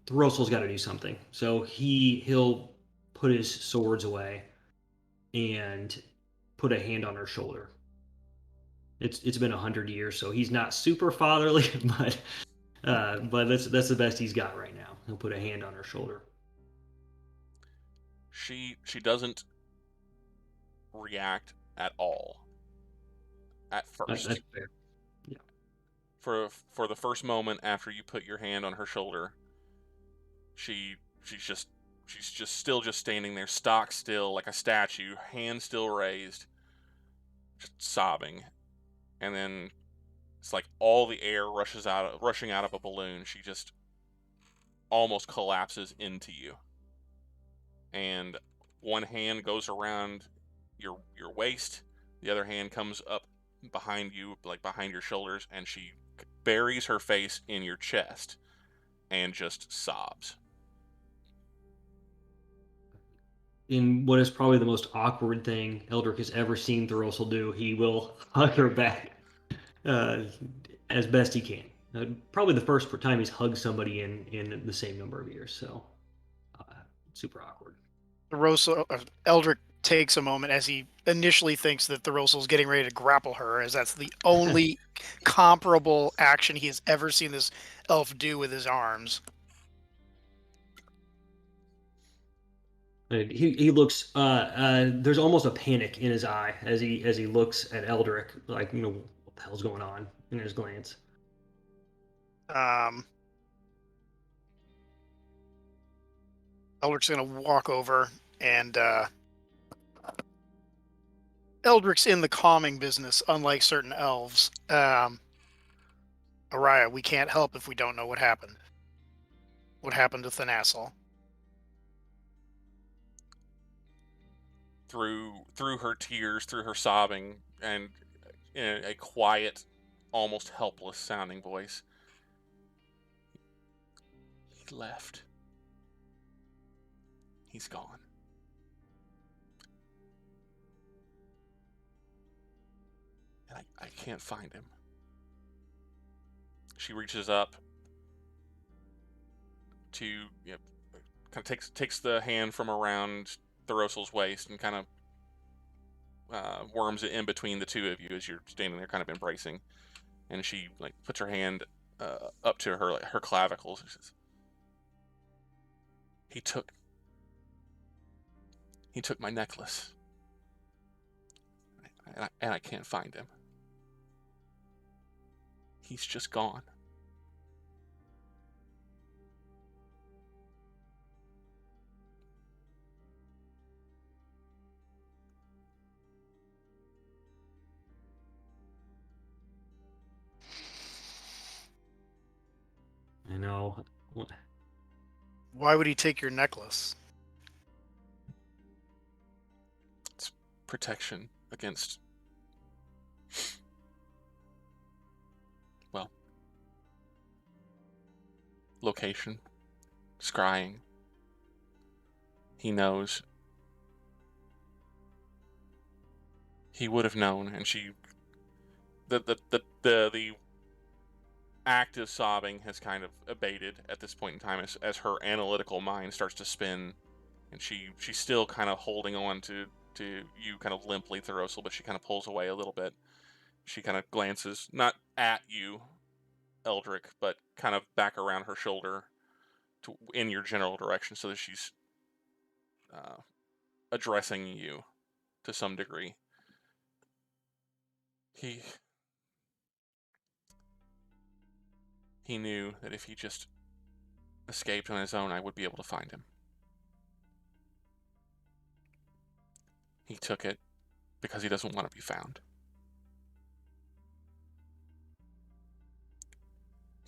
[SPEAKER 2] Thoros'l's got to do something, so he'll put his swords away and put a hand on her shoulder. It's been 100 years, so he's not super fatherly, but that's the best he's got right now. He'll put a hand on her shoulder.
[SPEAKER 1] She doesn't react at all. At first.
[SPEAKER 2] That's fair. Yeah.
[SPEAKER 1] For the first moment after you put your hand on her shoulder, she's just still just standing there, stock still like a statue, hand still raised, just sobbing. And then it's like all the air rushing out of a balloon. She just almost collapses into you. And one hand goes around your waist, the other hand comes up behind you, like behind your shoulders, and she buries her face in your chest and just sobs.
[SPEAKER 2] In what is probably the most awkward thing Eldrick has ever seen Thoros'l do, he will hug her back as best he can. Probably the first time he's hugged somebody in the same number of years, so super awkward.
[SPEAKER 6] Eldrick takes a moment as he initially thinks that Thoros'l's getting ready to grapple her, as that's the only comparable action he has ever seen this elf do with his arms.
[SPEAKER 2] He looks. There's almost a panic in his eye as he looks at Eldrick, like, what the hell's going on in his glance.
[SPEAKER 6] Eldrick's gonna walk over and Eldrick's in the calming business, unlike certain elves. Araya, we can't help if we don't know what happened. What happened to thanas'l?
[SPEAKER 1] through her tears, through her sobbing, and in a quiet, almost helpless sounding voice, he left. He's gone. And I can't find him. She reaches up to, kind of takes the hand from around Thoros'l's waist and kind of worms it in between the two of you as you're standing there kind of embracing. And she puts her hand up to her clavicles. She says, He took my necklace. And I can't find him. He's just gone.
[SPEAKER 2] I know.
[SPEAKER 6] Why would he take your necklace?
[SPEAKER 1] It's protection against, well, location, scrying. He knows. He would have known, and the active sobbing has kind of abated at this point in time as her analytical mind starts to spin, and she's still kind of holding on to you kind of limply, Thoros'l, but she kind of pulls away a little bit. She kind of glances, not at you, Eldrick, but kind of back around her shoulder in your general direction, so that she's addressing you to some degree. He knew that if he just escaped on his own, I would be able to find him. He took it because he doesn't want to be found.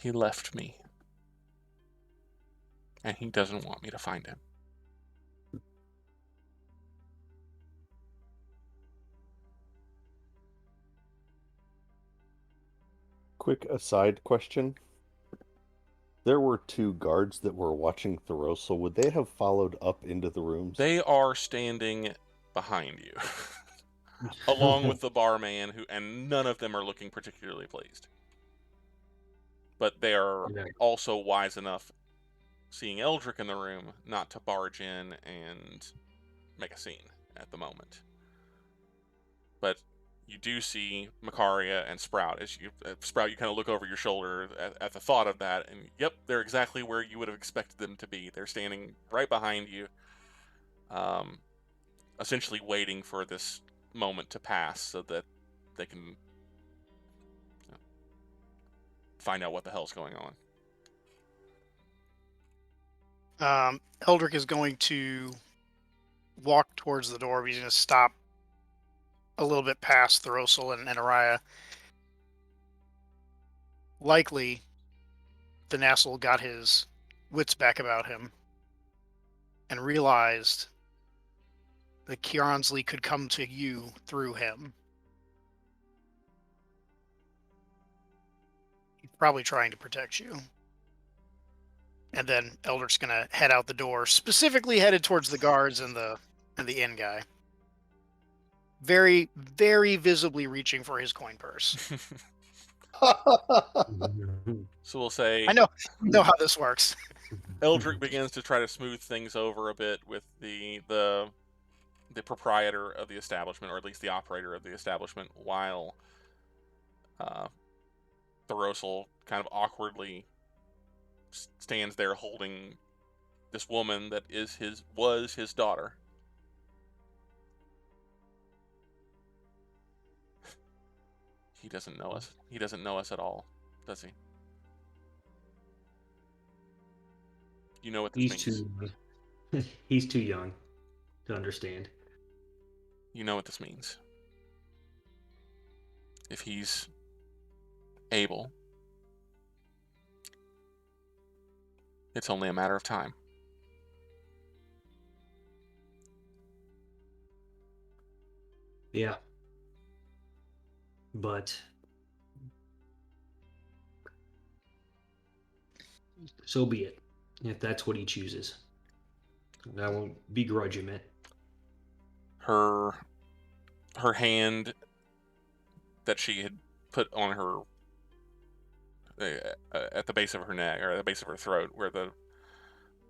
[SPEAKER 1] He left me, and he doesn't want me to find him.
[SPEAKER 5] Quick aside question. There were 2 guards that were watching Thoros'l. Would they have followed up into the rooms?
[SPEAKER 1] They are standing behind you, along with the barman, and none of them are looking particularly pleased. But they are also wise enough, seeing Eldrick in the room, not to barge in and make a scene at the moment. But you do see Makaria and Sprout. Sprout, you kind of look over your shoulder at the thought of that, and yep, they're exactly where you would have expected them to be. They're standing right behind you, essentially waiting for this moment to pass so that they can find out what the hell's going on.
[SPEAKER 6] Eldrick is going to walk towards the door. He's going to stop a little bit past Thoros'l and Araya. Likely, thanas'l got his wits back about him and realized that Kieransley could come to you through him. He's probably trying to protect you. And then Eldrick's going to head out the door, specifically headed towards the guards and the inn guy. Very, very visibly reaching for his coin purse.
[SPEAKER 1] So we'll say,
[SPEAKER 6] I know how this works.
[SPEAKER 1] Eldrick begins to try to smooth things over a bit with the proprietor of the establishment, or at least the operator of the establishment, while Thoros'l kind of awkwardly stands there holding this woman that was his daughter. He doesn't know us. He doesn't know us at all, does he? You know what this means.
[SPEAKER 2] He's too young to understand.
[SPEAKER 1] You know what this means. If he's able, it's only a matter of time.
[SPEAKER 2] Yeah. But so be it. If that's what he chooses. I won't begrudge him it.
[SPEAKER 1] Her hand that she had put on her at the base of her neck, or at the base of her throat, where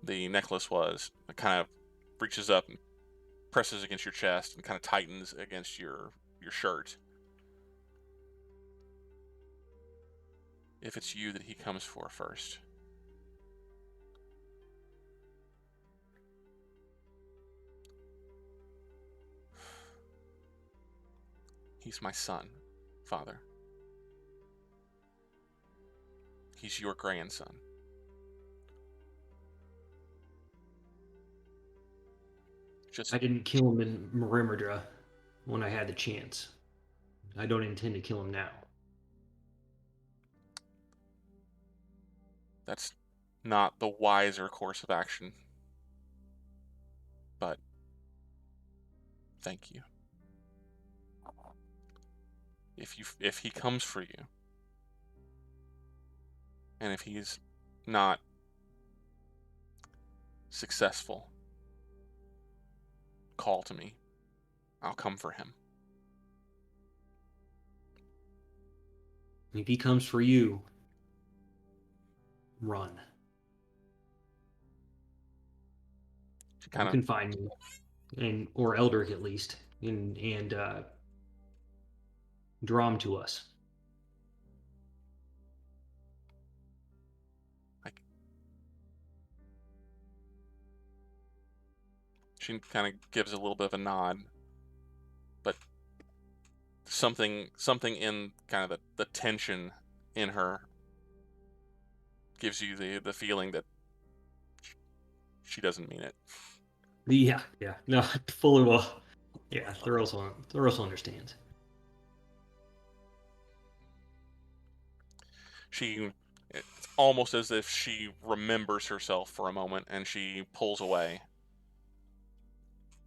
[SPEAKER 1] the necklace was, it kind of reaches up and presses against your chest and kind of tightens against your shirt. If it's you that he comes for first. He's my son, Father. He's your grandson.
[SPEAKER 2] I didn't kill him in Merimerdra when I had the chance. I don't intend to kill him now.
[SPEAKER 1] That's not the wiser course of action. But thank you. If he comes for you, and if he's not successful, call to me. I'll come for him.
[SPEAKER 2] If he comes for you, run. You can find me, or Eldrick at least, and draw him to us.
[SPEAKER 1] She kind of gives a little bit of a nod, but something in kind of the tension in her gives you the feeling that she doesn't mean it.
[SPEAKER 2] Yeah, no, fully well. Yeah, Thoros'l understands.
[SPEAKER 1] It's almost as if she remembers herself for a moment, and she pulls away.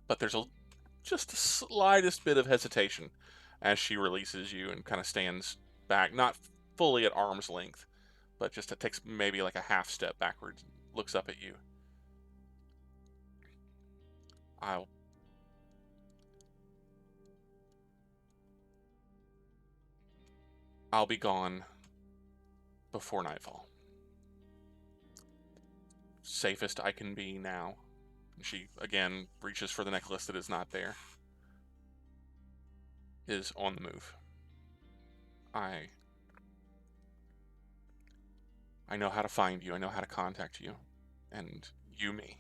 [SPEAKER 1] But there's just the slightest bit of hesitation as she releases you and kind of stands back, not fully at arm's length, but just it takes maybe like a half step backwards, looks up at you. I'll be gone before nightfall. Safest I can be now. She again reaches for the necklace that is not there. Is on the move. I know how to find you. I know how to contact you. And you me.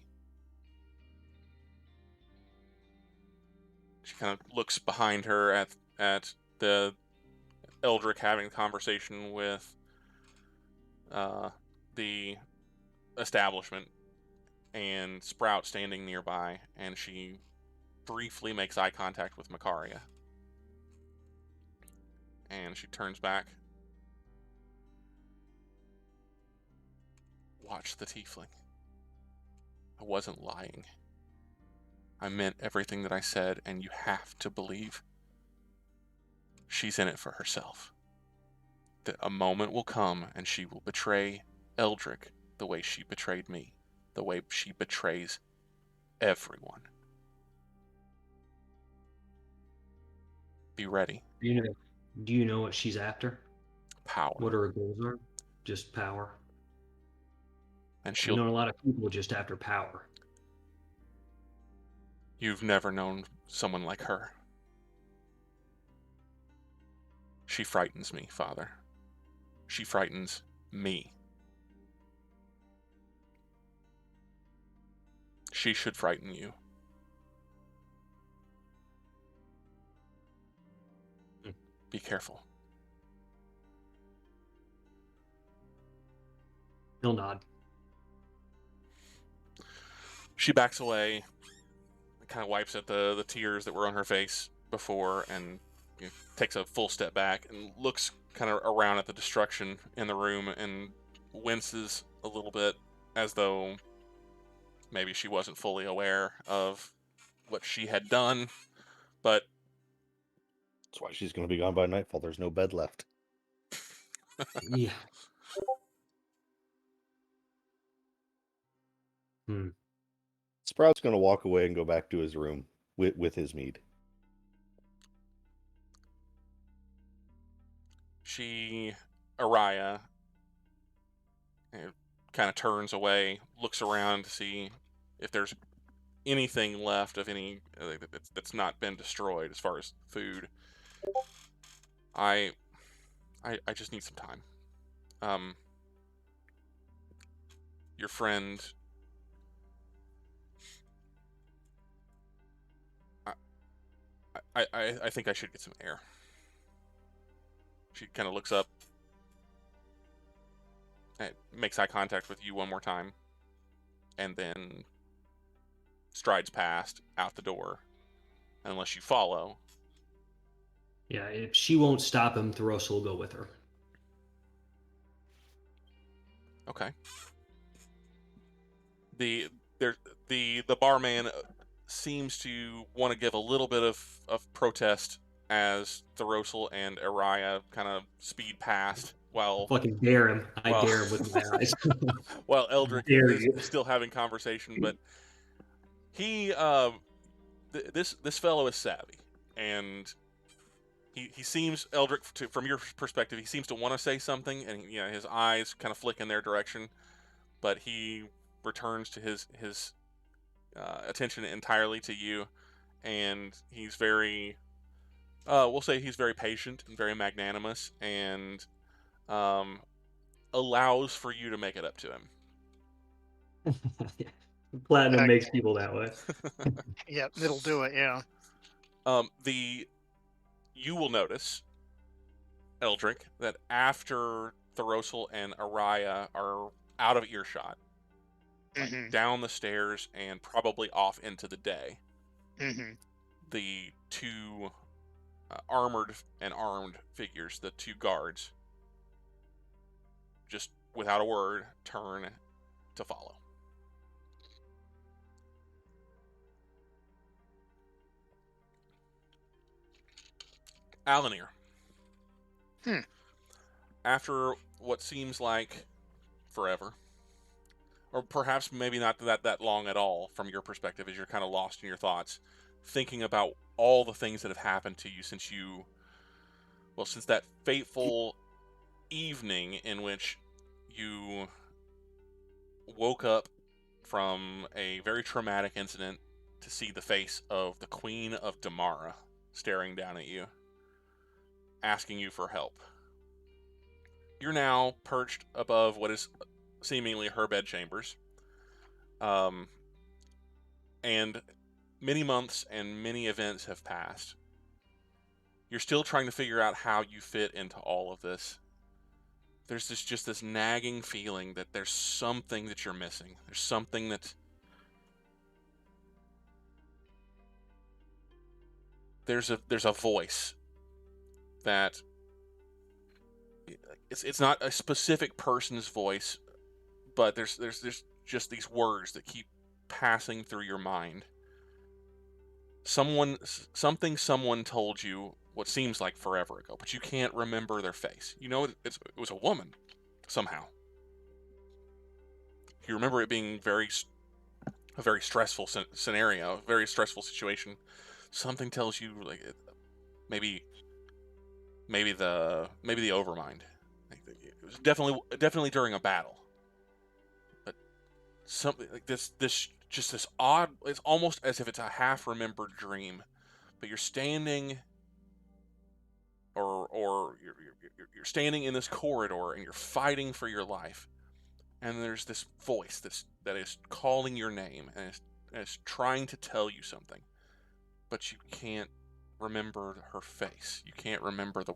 [SPEAKER 1] She kind of looks behind her at the Eldrick having a conversation with the establishment and Sprout standing nearby, and she briefly makes eye contact with Makaria. And she turns back. Watch the tiefling. I wasn't lying. I meant everything that I said, and you have to believe she's in it for herself. That a moment will come and she will betray Eldrick the way she betrayed me, the way she betrays everyone. Be ready.
[SPEAKER 2] Do you know what she's after?
[SPEAKER 1] Power.
[SPEAKER 2] What her goals are? Just power.
[SPEAKER 1] And
[SPEAKER 2] I know a lot of people just after power.
[SPEAKER 1] You've never known someone like her. She frightens me, Father. She frightens me. She should frighten you. Be careful.
[SPEAKER 2] He'll nod.
[SPEAKER 1] She backs away, kind of wipes at the tears that were on her face before, and takes a full step back and looks kind of around at the destruction in the room and winces a little bit, as though maybe she wasn't fully aware of what she had done. But
[SPEAKER 5] That's why she's going to be gone by nightfall. There's no bed left.
[SPEAKER 2] Yeah.
[SPEAKER 5] Sprout's going to walk away and go back to his room with his mead.
[SPEAKER 1] Araya, kind of turns away, looks around to see if there's anything left of any that's not been destroyed as far as food. I just need some time. Your friend, I think I should get some air. She kind of looks up, and makes eye contact with you one more time, and then strides past out the door, unless you follow.
[SPEAKER 2] Yeah, if she won't stop him, Thoros'l will go with her.
[SPEAKER 1] Okay. The barman seems to want to give a little bit of protest as Thoros'l and Araya kind of speed past while
[SPEAKER 2] Fucking dare him. I
[SPEAKER 1] Well-
[SPEAKER 2] dare him with my eyes.
[SPEAKER 1] while Eldrick
[SPEAKER 2] Dare
[SPEAKER 1] is
[SPEAKER 2] you.
[SPEAKER 1] still having conversation, but he this fellow is savvy, and he seems, Eldrick, from your perspective, he seems to want to say something, and his eyes kind of flick in their direction, but he returns to his attention entirely to you, and he's very we'll say he's very patient and very magnanimous, and allows for you to make it up to him.
[SPEAKER 2] Platinum makes people that way.
[SPEAKER 6] Yeah, it'll do it. Yeah.
[SPEAKER 1] You will notice, Eldrick, that after Thoros'l and Araya are out of earshot,
[SPEAKER 6] Mm-hmm.
[SPEAKER 1] down the stairs and probably off into the day,
[SPEAKER 6] Mm-hmm.
[SPEAKER 1] the two armored and armed figures, the two guards, just without a word, turn to follow. Alanere. After what seems like forever, or perhaps maybe not that long at all from your perspective, as you're kind of lost in your thoughts, thinking about all the things that have happened to you since that fateful evening in which you woke up from a very traumatic incident to see the face of the Queen of Damara staring down at you, asking you for help. You're now perched above what is seemingly her bedchambers. And many months and many events have passed. You're still trying to figure out how you fit into all of this. There's just this nagging feeling that there's something that you're missing. There's something that... There's a voice that... It's not a specific person's voice, but there's just these words that keep passing through your mind. Something someone told you what seems like forever ago, but you can't remember their face. You know, it was a woman, somehow. You remember it being a very stressful scenario, a very stressful situation. Something tells you, like, maybe the Overmind. It was definitely during a battle. But something like this odd. It's almost as if it's a half-remembered dream, but you're standing, or you're standing in this corridor and you're fighting for your life, and there's this voice that is calling your name and is trying to tell you something, but you can't remember her face. You can't remember the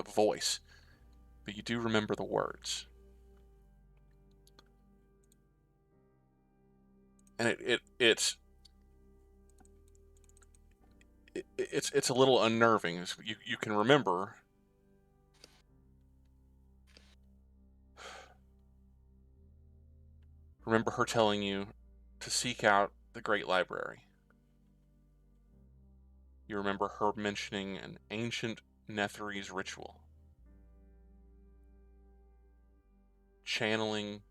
[SPEAKER 1] voice, but you do remember the words. And it's a little unnerving. You can remember her telling you to seek out the Great Library. You remember her mentioning an ancient Netherese ritual. Channeling,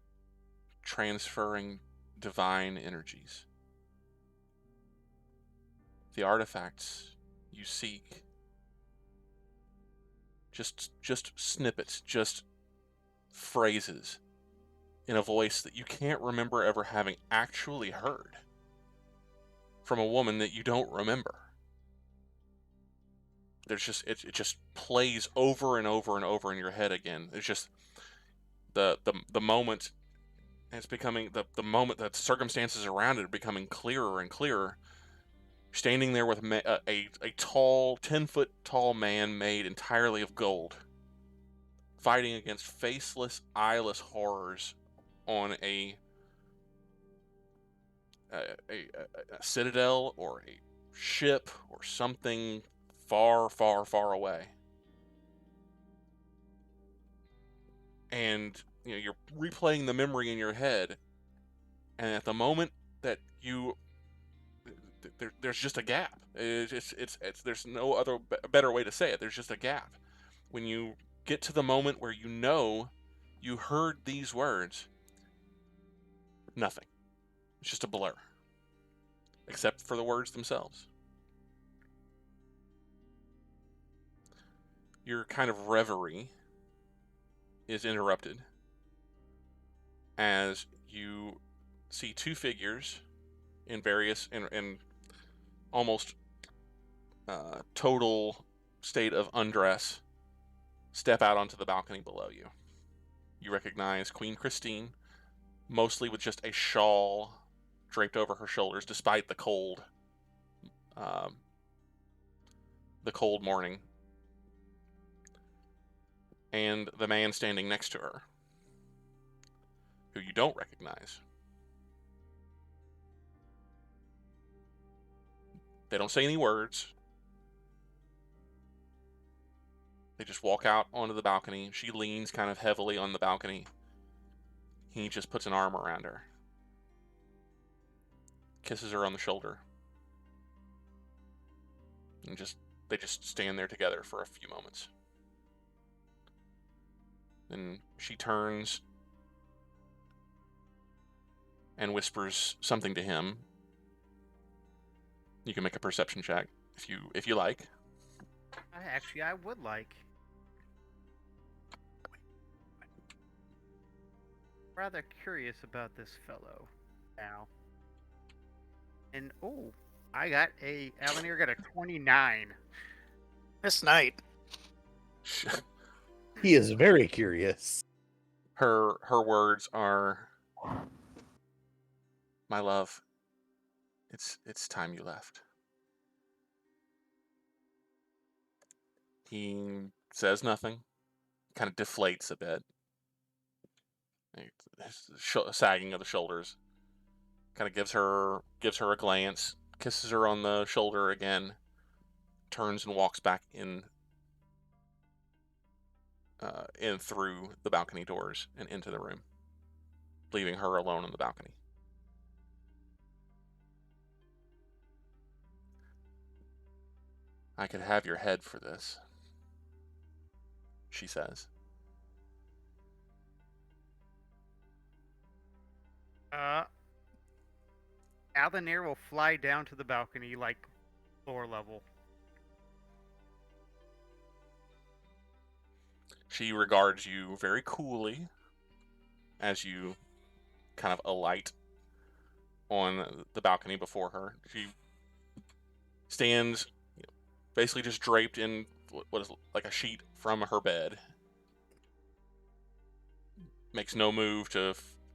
[SPEAKER 1] transferring divine energies. The artifacts you seek, just snippets, just phrases in a voice that you can't remember ever having actually heard from a woman that you don't remember. There's just it just plays over and over and over in your head again. It's just the moment, and it's becoming the moment that circumstances around it are becoming clearer and clearer. Standing there with a tall, 10-foot tall man made entirely of gold, fighting against faceless, eyeless horrors on a citadel or a ship or something far, far, far away. And you're replaying the memory in your head, and at the moment that there's just a gap. There's no other better way to say it. There's just a gap. When you get to the moment where you heard these words, nothing. It's just a blur. Except for the words themselves. Your kind of reverie is interrupted as you see two figures in various in almost total state of undress step out onto the balcony below you. You recognize Queen Christine, mostly with just a shawl draped over her shoulders, despite the cold morning, and the man standing next to her, who you don't recognize. They don't say any words. They just walk out onto the balcony. She leans kind of heavily on the balcony. He just puts an arm around her. Kisses her on the shoulder. And they just stand there together for a few moments. Then she turns and whispers something to him. You can make a perception check if you like.
[SPEAKER 3] I would like. Rather curious about this fellow now. And Alanere got a 29.
[SPEAKER 6] This night.
[SPEAKER 5] He is very curious.
[SPEAKER 1] Her words are, "My love, it's time you left." He says nothing, kind of deflates a bit. Sagging of the shoulders. Kind of gives her a glance, kisses her on the shoulder again, turns and walks back in through the balcony doors and into the room, leaving her alone on the balcony. "I could have your head for this," she says.
[SPEAKER 3] Alanere will fly down to the balcony, like floor level.
[SPEAKER 1] She regards you very coolly as you kind of alight on the balcony before her. She stands basically just draped in what is like a sheet from her bed. Makes no move to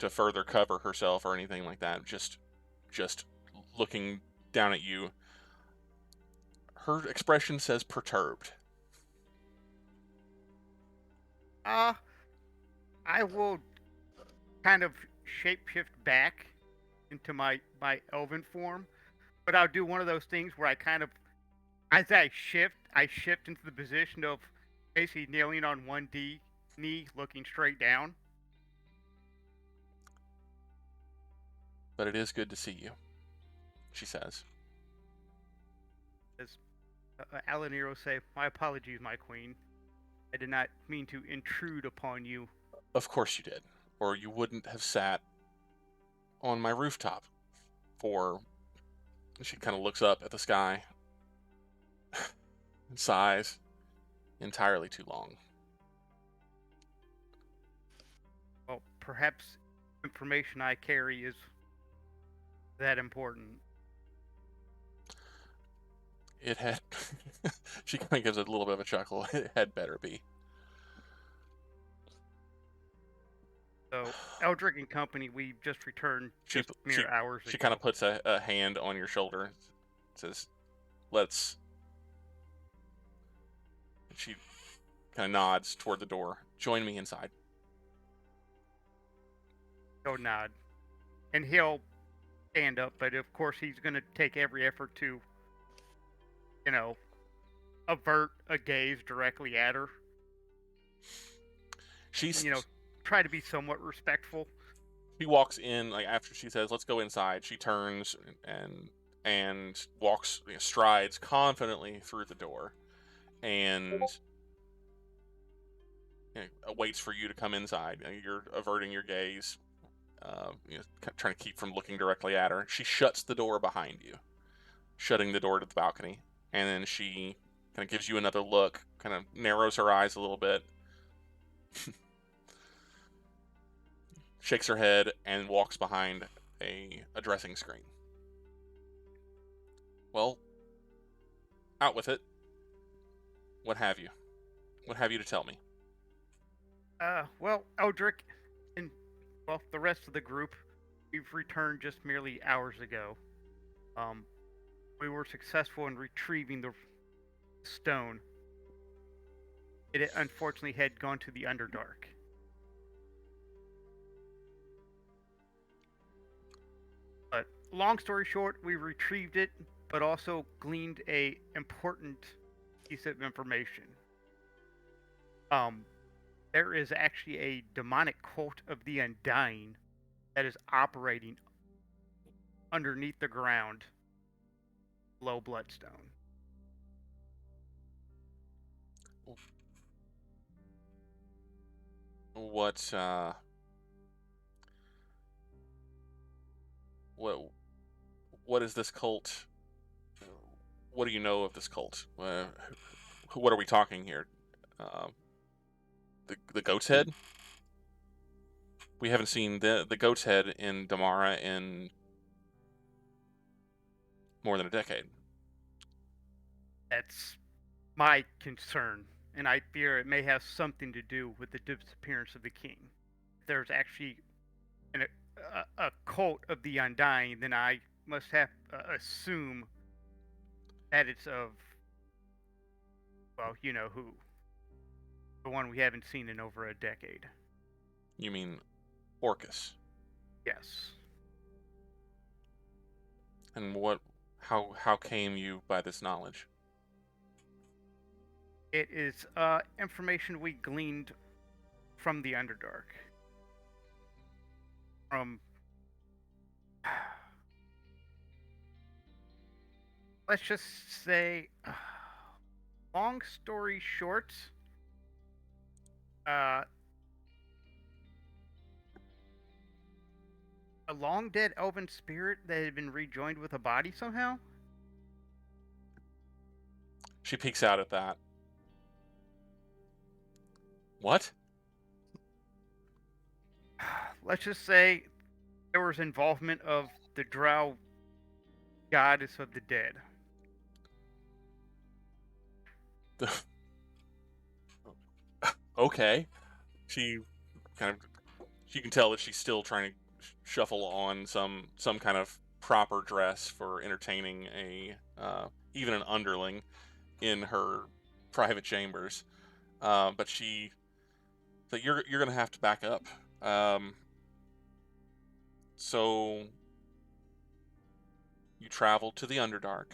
[SPEAKER 1] further cover herself or anything like that. Just looking down at you. Her expression says perturbed.
[SPEAKER 3] I will kind of shapeshift back into my elven form, but I'll do one of those things where I kind of, as I shift into the position of basically kneeling on one knee, looking straight down.
[SPEAKER 1] "But it is good to see you," she says.
[SPEAKER 3] Alanere will say, "My apologies, my queen. I did not mean to intrude upon you."
[SPEAKER 1] Of course you did, or you wouldn't have sat on my rooftop for... She kind of looks up at the sky and sighs. Entirely too long.
[SPEAKER 3] Well, perhaps information I carry is that important.
[SPEAKER 1] It had... She kind of gives a little bit of a chuckle. It had better be.
[SPEAKER 3] So, Eldrick and company, we just returned just mere hours ago.
[SPEAKER 1] She kind of puts a hand on your shoulder. Says, let's... She kind of nods toward the door. Join me inside.
[SPEAKER 3] He'll nod. And he'll stand up, but of course he's going to take every effort to, avert a gaze directly at her.
[SPEAKER 1] She's...
[SPEAKER 3] try to be somewhat respectful.
[SPEAKER 1] She walks in, like, after she says, let's go inside. She turns and walks, strides confidently through the door. And waits for you to come inside. You're averting your gaze, trying to keep from looking directly at her. She shuts the door behind you, shutting the door to the balcony, and then she kind of gives you another look, kind of narrows her eyes a little bit, shakes her head, and walks behind a dressing screen. Well, out with it. What have you? What have you to tell me?
[SPEAKER 3] Well, Eldrick and, the rest of the group, we've returned just merely hours ago. We were successful in retrieving the stone. It unfortunately had gone to the Underdark. But long story short, we retrieved it, but also gleaned a important piece of information. There is actually a demonic cult of the Undying that is operating underneath the ground below Bloodstone.
[SPEAKER 1] What is this cult? What do you know of this cult? What are we talking here? The goat's head? We haven't seen the goat's head in Damara in more than a decade.
[SPEAKER 3] That's my concern, and I fear it may have something to do with the disappearance of the king. If there's actually a cult of the Undying, then I must have assume that it's of, you know who. The one we haven't seen in over a decade.
[SPEAKER 1] You mean Orcus?
[SPEAKER 3] Yes.
[SPEAKER 1] And how came you by this knowledge?
[SPEAKER 3] It is information we gleaned from the Underdark. Let's just say, long story short, a long dead elven spirit that had been rejoined with a body somehow.
[SPEAKER 1] She peeks out at that. What?
[SPEAKER 3] Let's just say there was involvement of the Draugg goddess of the dead.
[SPEAKER 1] Okay. You can tell that she's still trying to shuffle on some kind of proper dress for entertaining even an underling in her private chambers. But you're gonna have to back up. So you traveled to the Underdark,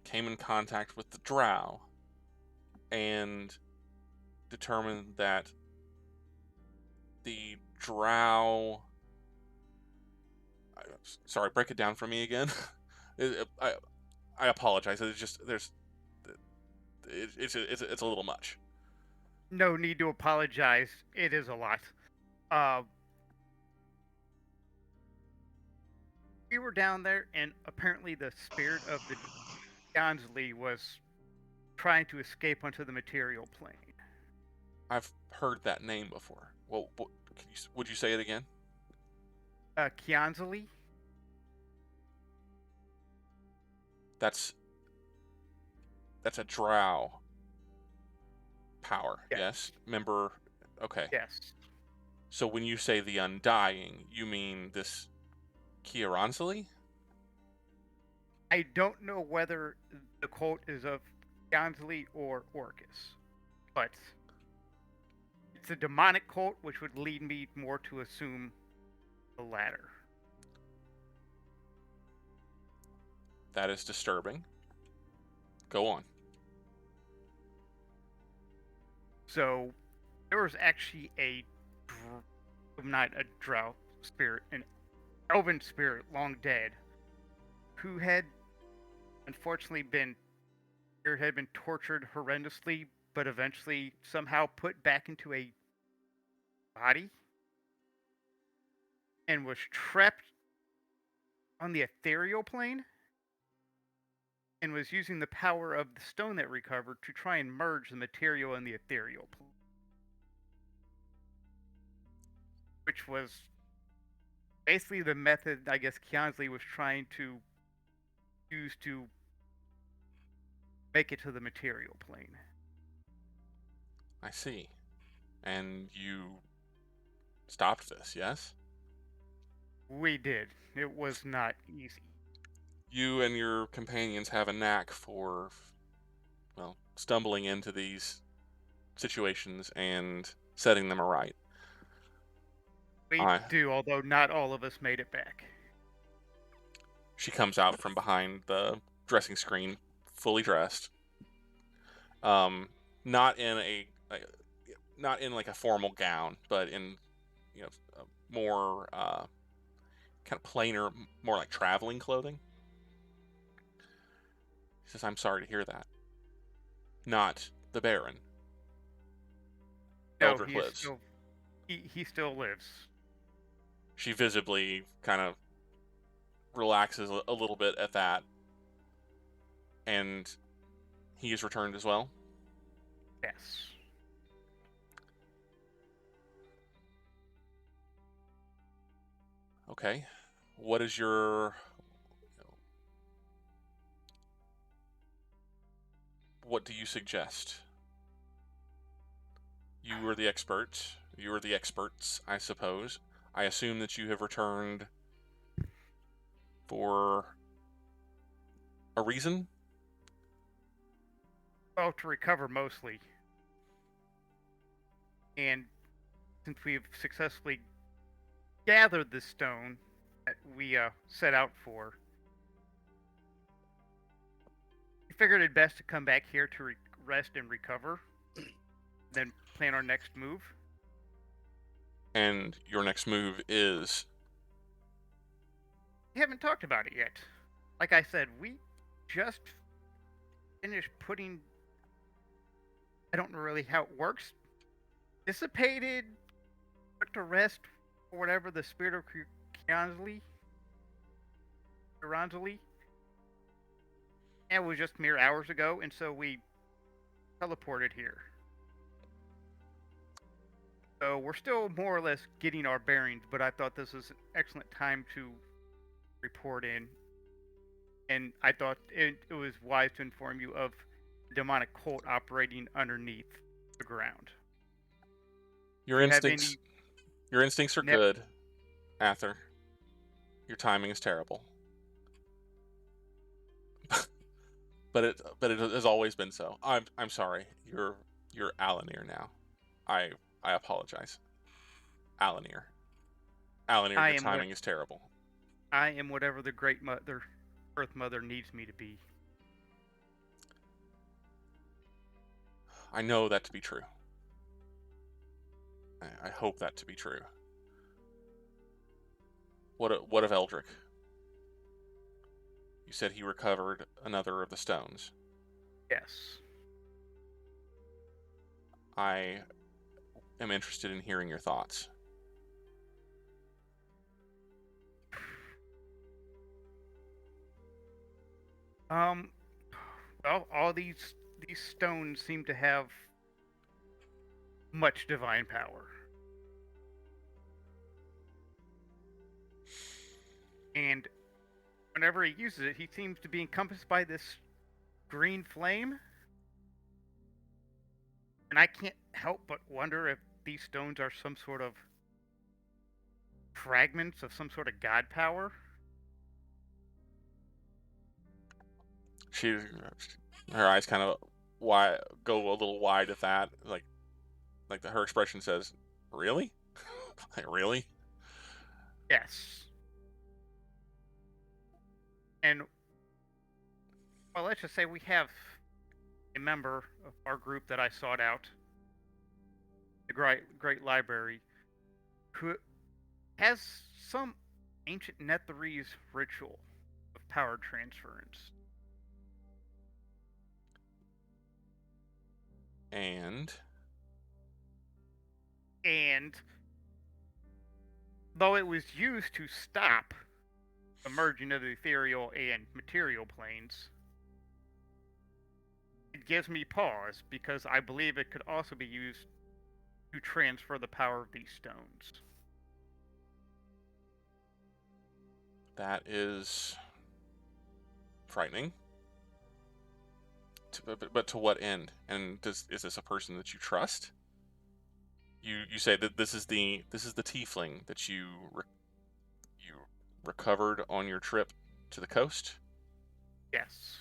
[SPEAKER 1] came in contact with the Drow, and determined that the Drow... Sorry, break it down for me again. I apologize. There's it's a little much.
[SPEAKER 3] No need to apologize. It is a lot. We were down there, and apparently the spirit of the Gansley was trying to escape onto the material plane.
[SPEAKER 1] I've heard that name before. Well, would you say it again?
[SPEAKER 3] Kianzali?
[SPEAKER 1] That's a drow power, yes? Member, okay.
[SPEAKER 3] Yes.
[SPEAKER 1] So when you say the Undying, you mean this Kianzali?
[SPEAKER 3] I don't know whether the quote is of Kianzali or Orcus, but it's a demonic cult, which would lead me more to assume the latter.
[SPEAKER 1] That is disturbing. Go on.
[SPEAKER 3] So there was actually not a drow spirit, an elven spirit, long dead, who had unfortunately been tortured horrendously, but eventually somehow put back into a body and was trapped on the ethereal plane and was using the power of the stone that recovered to try and merge the material and the ethereal plane. Which was basically the method, I guess, Kianzli was trying to use to make it to the material plane.
[SPEAKER 1] I see. And you stopped this, yes?
[SPEAKER 3] We did. It was not easy.
[SPEAKER 1] You and your companions have a knack for, well, stumbling into these situations and setting them aright.
[SPEAKER 3] We do, although not all of us made it back.
[SPEAKER 1] She comes out from behind the dressing screen, fully dressed. Not in like a formal gown, but in more kind of plainer, more like traveling clothing. He says, "I'm sorry to hear that. Not the Baron.
[SPEAKER 3] No,
[SPEAKER 1] Eldrick lives."
[SPEAKER 3] He still lives.
[SPEAKER 1] She visibly kind of relaxes a little bit at that. And he is returned as well?
[SPEAKER 3] Yes.
[SPEAKER 1] Okay. What is your... What do you suggest? You are the expert. You are the experts, I suppose. I assume that you have returned for a reason?
[SPEAKER 3] Well, to recover mostly. And since we've successfully gathered the stone that we set out for, we figured it best to come back here to rest and recover, then plan our next move.
[SPEAKER 1] And your next move is?
[SPEAKER 3] We haven't talked about it yet. Like I said, we just finished putting... I don't know really how it works. Dissipated, put to rest, or whatever, the spirit of Kianzli. And it was just mere hours ago, and so we teleported here. So we're still more or less getting our bearings, but I thought this was an excellent time to report in. And I thought it was wise to inform you of the demonic cult operating underneath the ground.
[SPEAKER 1] Your instincts are good, Ather. Your timing is terrible. but it has always been so. I'm sorry. You're Alanere now. I apologize. Alanere, your timing is terrible.
[SPEAKER 3] I am whatever the Great Mother, Earth Mother, needs me to be.
[SPEAKER 1] I know that to be true. I hope that to be true. What of Eldrick? You said he recovered another of the stones.
[SPEAKER 3] Yes.
[SPEAKER 1] I am interested in hearing your thoughts.
[SPEAKER 3] Well, all these stones seem to have much divine power. And whenever he uses it, he seems to be encompassed by this green flame. And I can't help but wonder if these stones are some sort of fragments of some sort of god power.
[SPEAKER 1] Her eyes kind of go a little wide at that, like her expression says, "Really? Like, really?"
[SPEAKER 3] Yes. And, well, let's just say we have a member of our group that I sought out, the Great Library, who has some ancient Netherese ritual of power transference.
[SPEAKER 1] And
[SPEAKER 3] Though it was used to stop the merging of the ethereal and material planes, it gives me pause because I believe it could also be used to transfer the power of these stones.
[SPEAKER 1] that is frightening. But to what end? And is this a person that you trust? You say that this is the tiefling that you recovered on your trip to the coast?
[SPEAKER 3] Yes.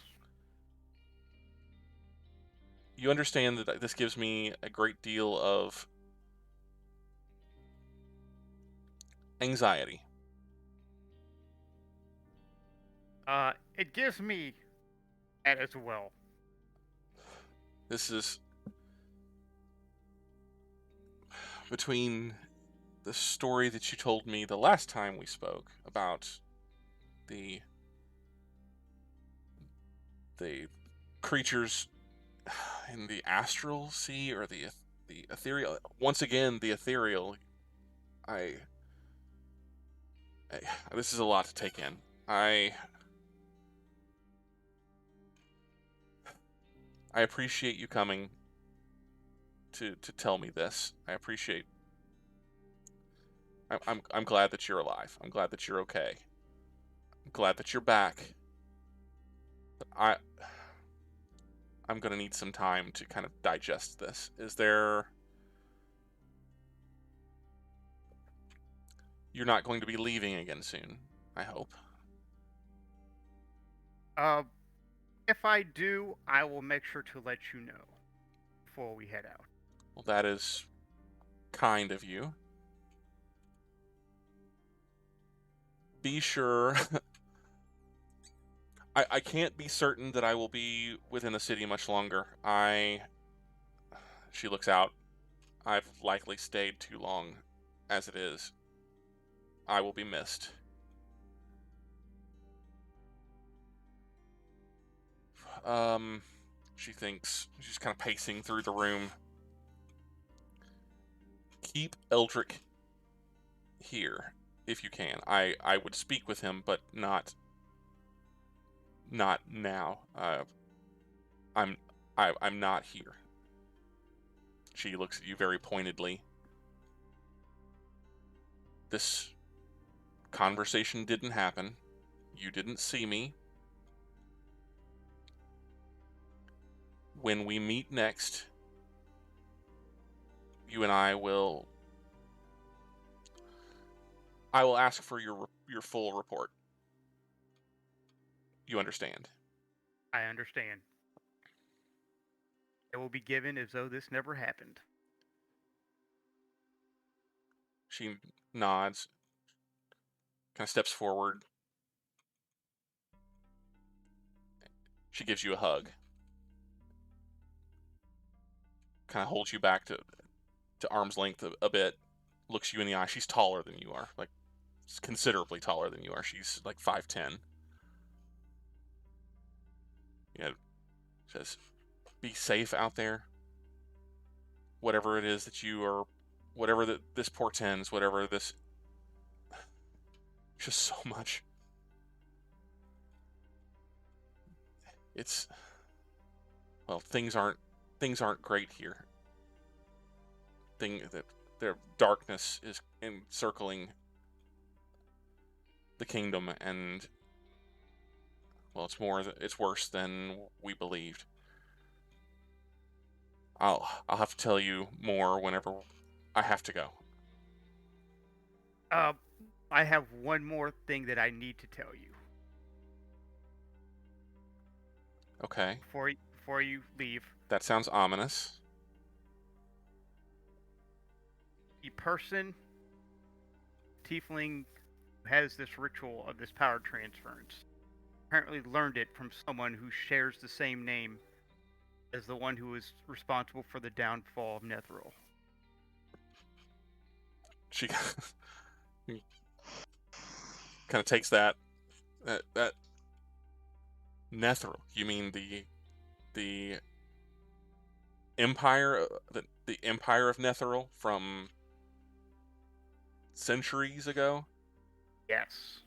[SPEAKER 1] You understand that this gives me a great deal of anxiety.
[SPEAKER 3] It gives me that as well.
[SPEAKER 1] This is between the story that you told me the last time we spoke about the creatures in the astral sea, or the ethereal. Once again, the ethereal. This is a lot to take in. I appreciate you coming to tell me this. I appreciate. I'm glad that you're alive. I'm glad that you're okay. I'm glad that you're back. But I'm gonna need some time to kind of digest this. Is there? You're not going to be leaving again soon, I hope.
[SPEAKER 3] If I do, I will make sure to let you know before we head out.
[SPEAKER 1] Well, that is kind of you. Be sure. I can't be certain that I will be within the city much longer. She looks out. I've likely stayed too long as it is. I will be missed. She thinks. She's kind of pacing through the room. Keep Eldrick here if you can. I would speak with him, but not now. I'm not here. She looks at you very pointedly. This conversation didn't happen. You didn't see me. When we meet next, you and I will ask for your full report. You understand?
[SPEAKER 3] I understand. It will be given as though this never happened.
[SPEAKER 1] She nods, kind of steps forward. She gives you a hug. Kind of holds you back to arm's length a bit. Looks you in the eye. She's taller than you are, like considerably taller than you are. She's like 5'10". You know, says, "Be safe out there. whatever it is that you are, whatever that this portends, whatever this, just so much. It's, well, things aren't great here. That their darkness is encircling the kingdom, and well, it's worse than we believed. I'll have to tell you more whenever I have to go.
[SPEAKER 3] I have one more thing that I need to tell you
[SPEAKER 1] Okay.
[SPEAKER 3] before you leave.
[SPEAKER 1] That sounds ominous.
[SPEAKER 3] The person, tiefling, who has this ritual of this power transference, apparently learned it from someone who shares the same name as the one who was responsible for the downfall of Netheril.
[SPEAKER 1] She kind of takes that Netheril. You mean the empire, the empire of Netheril from centuries ago?
[SPEAKER 3] Yes.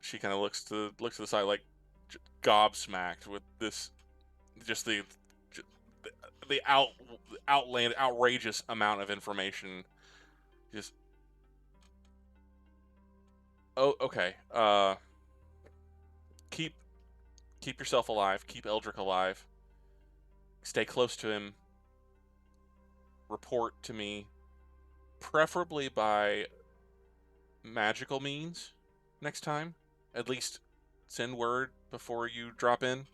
[SPEAKER 1] She kind of looks to the side, like gobsmacked with this, just the outrageous amount of information. Just, oh, okay. Keep yourself alive. Keep Eldrick alive. Stay close to him. Report to me, preferably by magical means next time. At least send word before you drop in.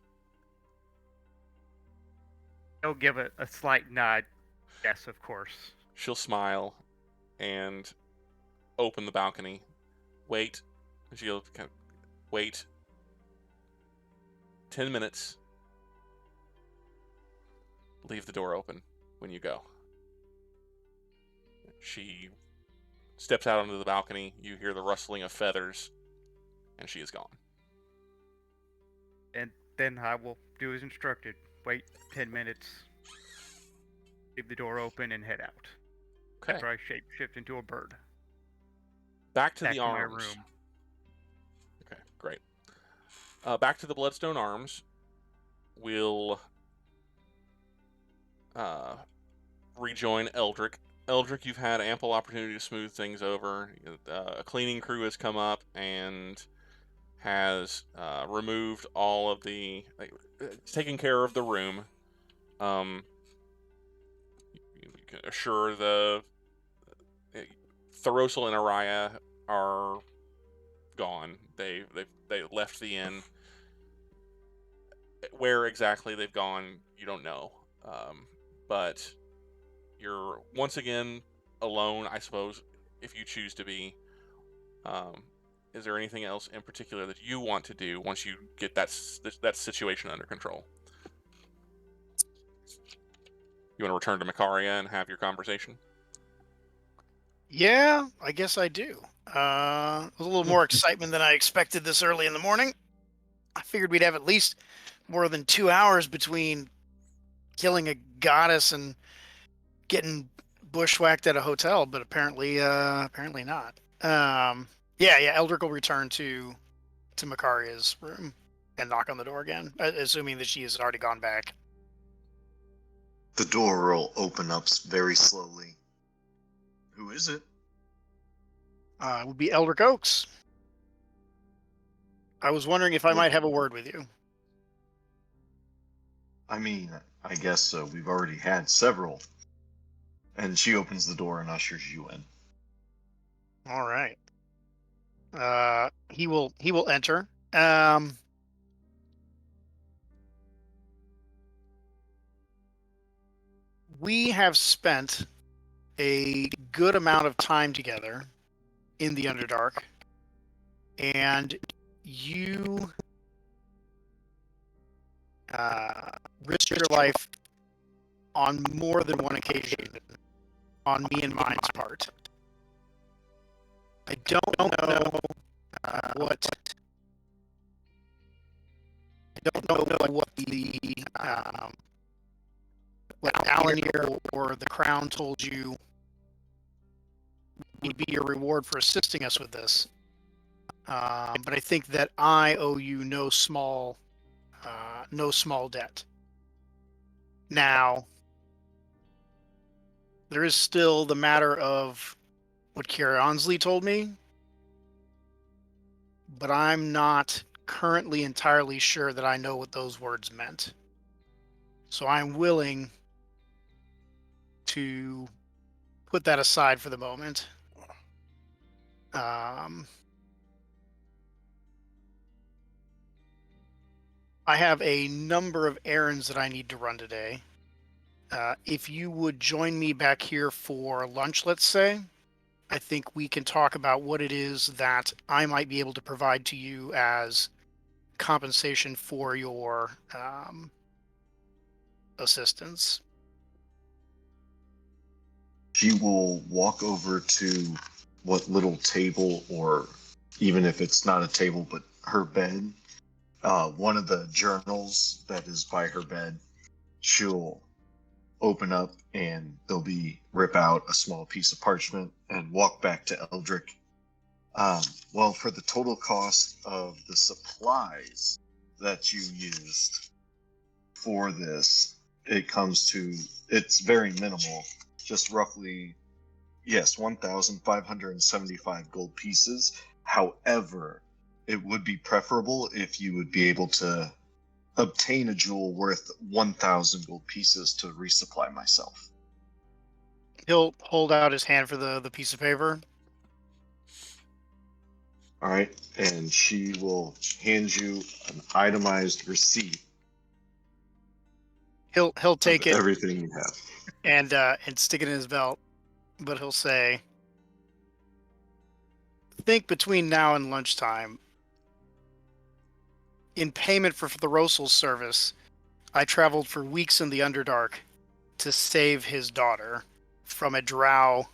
[SPEAKER 3] He'll give a slight nod. Yes, of course.
[SPEAKER 1] She'll smile and open the balcony. Wait. She'll kind of wait 10 minutes. Leave the door open when you go. She steps out onto the balcony. You hear the rustling of feathers, and she is gone.
[SPEAKER 3] And then I will do as instructed. Wait 10 minutes. Leave the door open and head out.
[SPEAKER 1] Okay.
[SPEAKER 3] After I shift into a bird.
[SPEAKER 1] Back to
[SPEAKER 3] Back
[SPEAKER 1] the
[SPEAKER 3] to my
[SPEAKER 1] arms.
[SPEAKER 3] room.
[SPEAKER 1] Okay, great. Back to the Bloodstone arms. We'll rejoin Eldrick. Eldrick, you've had ample opportunity to smooth things over. A cleaning crew has come up and has removed all of the, taken care of the room. You can assure the Thoros'l and Araya are gone. They left the inn. Where exactly they've gone, you don't know. But you're once again alone, I suppose, if you choose to be. Is there anything else in particular that you want to do once you get that situation under control? You want to return to Makaria and have your conversation?
[SPEAKER 6] Yeah, I guess I do. It was a little more excitement than I expected this early in the morning. I figured we'd have at least more than 2 hours between killing a goddess and getting bushwhacked at a hotel, but apparently not. Yeah, Eldrick will return to Makaria's room and knock on the door again, assuming that she has already gone back.
[SPEAKER 4] The door will open up very slowly. Who is it?
[SPEAKER 6] It would be Eldrick Oks. I was wondering if I might have a word with you.
[SPEAKER 4] I mean, I guess we've already had several. And she opens the door and ushers you in.
[SPEAKER 6] All right. He will enter. We have spent a good amount of time together in the Underdark, and you risked your life on more than one occasion on me and mine's part. I don't know what the Alanere or the Crown told you would be your reward for assisting us with this. But I think that I owe you no small debt. Now, there is still the matter of what Kieransley told me, but I'm not currently entirely sure that I know what those words meant. So I'm willing to put that aside for the moment. I have a number of errands that I need to run today. If you would join me back here for lunch, let's say, I think we can talk about what it is that I might be able to provide to you as compensation for your assistance.
[SPEAKER 4] She will walk over to what little table, or even if it's not a table, but her bed, one of the journals that is by her bed, she'll open up and rip out a small piece of parchment and walk back to Eldrick. Well, for the total cost of the supplies that you used for this, it's very minimal, just roughly, yes, 1,575 gold pieces. However, it would be preferable if you would be able to obtain a jewel worth 1,000 gold pieces to resupply myself.
[SPEAKER 6] He'll hold out his hand for the piece of paper.
[SPEAKER 4] All right, and she will hand you an itemized receipt.
[SPEAKER 6] He'll take it,
[SPEAKER 4] everything you have,
[SPEAKER 6] and stick it in his belt. But he'll say, "Think between now and lunchtime. In payment for Thoros'l's service, I traveled for weeks in the Underdark to save his daughter from a drow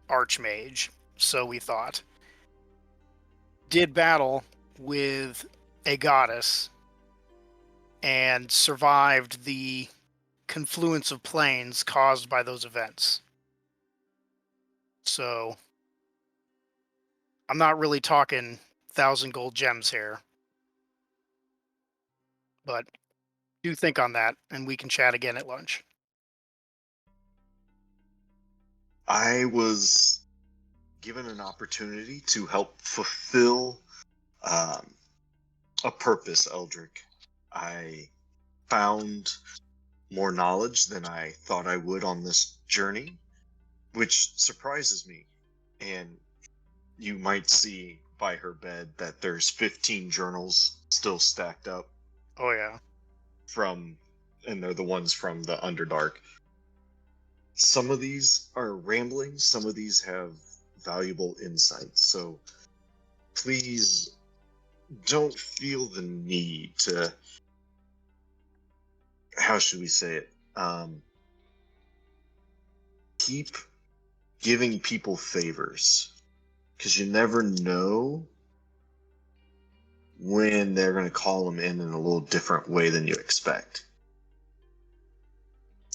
[SPEAKER 6] archmage, so we thought. Did battle with a goddess and survived the confluence of planes caused by those events. So I'm not really talking 1,000 gold gems here. But do think on that, and we can chat again at lunch."
[SPEAKER 4] I was given an opportunity to help fulfill a purpose, Eldrick. I found more knowledge than I thought I would on this journey, which surprises me. And you might see by her bed that there's 15 journals still stacked up.
[SPEAKER 6] Oh, yeah.
[SPEAKER 4] And they're the ones from the Underdark. Some of these are rambling, some of these have valuable insights. So please don't feel the need to, how should we say it? Keep giving people favors, because you never know when they're going to call them in a little different way than you expect.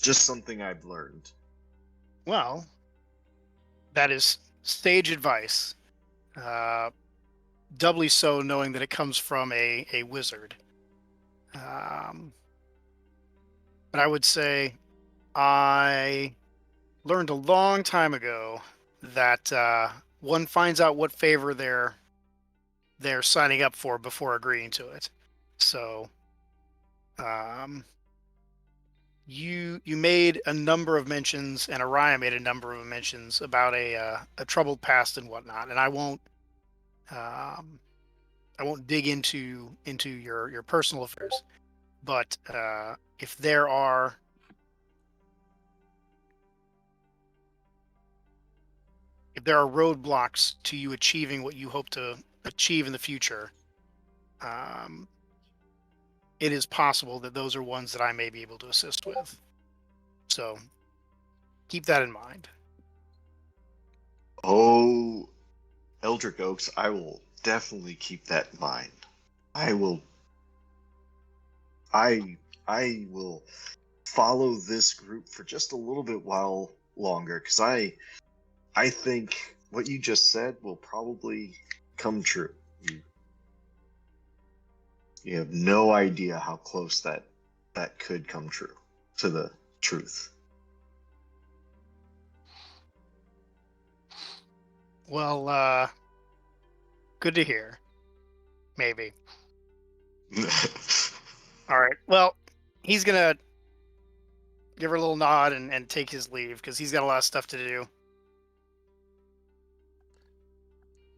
[SPEAKER 4] Just something I've learned.
[SPEAKER 6] Well, that is sage advice. Doubly so knowing that it comes from a wizard. But I would say I learned a long time ago that one finds out what favor they're signing up for before agreeing to it. So you made a number of mentions, and Araya made a number of mentions about a troubled past and whatnot, and I won't dig into your personal affairs, but if there are roadblocks to you achieving what you hope to achieve in the future, it is possible that those are ones that I may be able to assist with. So keep that in mind.
[SPEAKER 4] Oh, Eldrick Oks, I will definitely keep that in mind. I will follow this group for just a little bit while longer, because I think what you just said will probably come true. You have no idea how close that could come true to the truth.
[SPEAKER 6] Well, good to hear. Maybe. All right. Well, he's gonna give her a little nod and take his leave because he's got a lot of stuff to do.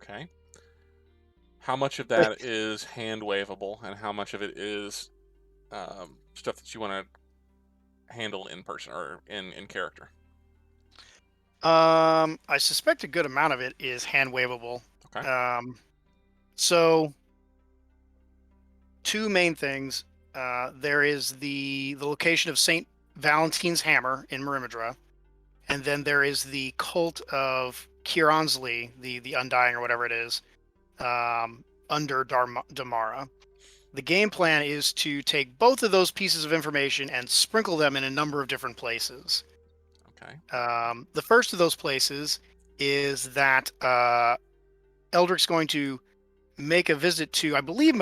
[SPEAKER 1] Okay. How much of that is hand wavable, and how much of it is stuff that you want to handle in person or in character?
[SPEAKER 6] I suspect a good amount of it is hand wavable.
[SPEAKER 1] Okay.
[SPEAKER 6] So two main things. There is the location of Saint Valentine's Hammer in Merimadra, and then there is the cult of Thoros'l, the Undying or whatever it is, under Damara. The game plan is to take both of those pieces of information and sprinkle them in a number of different places.
[SPEAKER 1] Okay.
[SPEAKER 6] The first of those places is that Eldrick's going to make a visit to, I believe,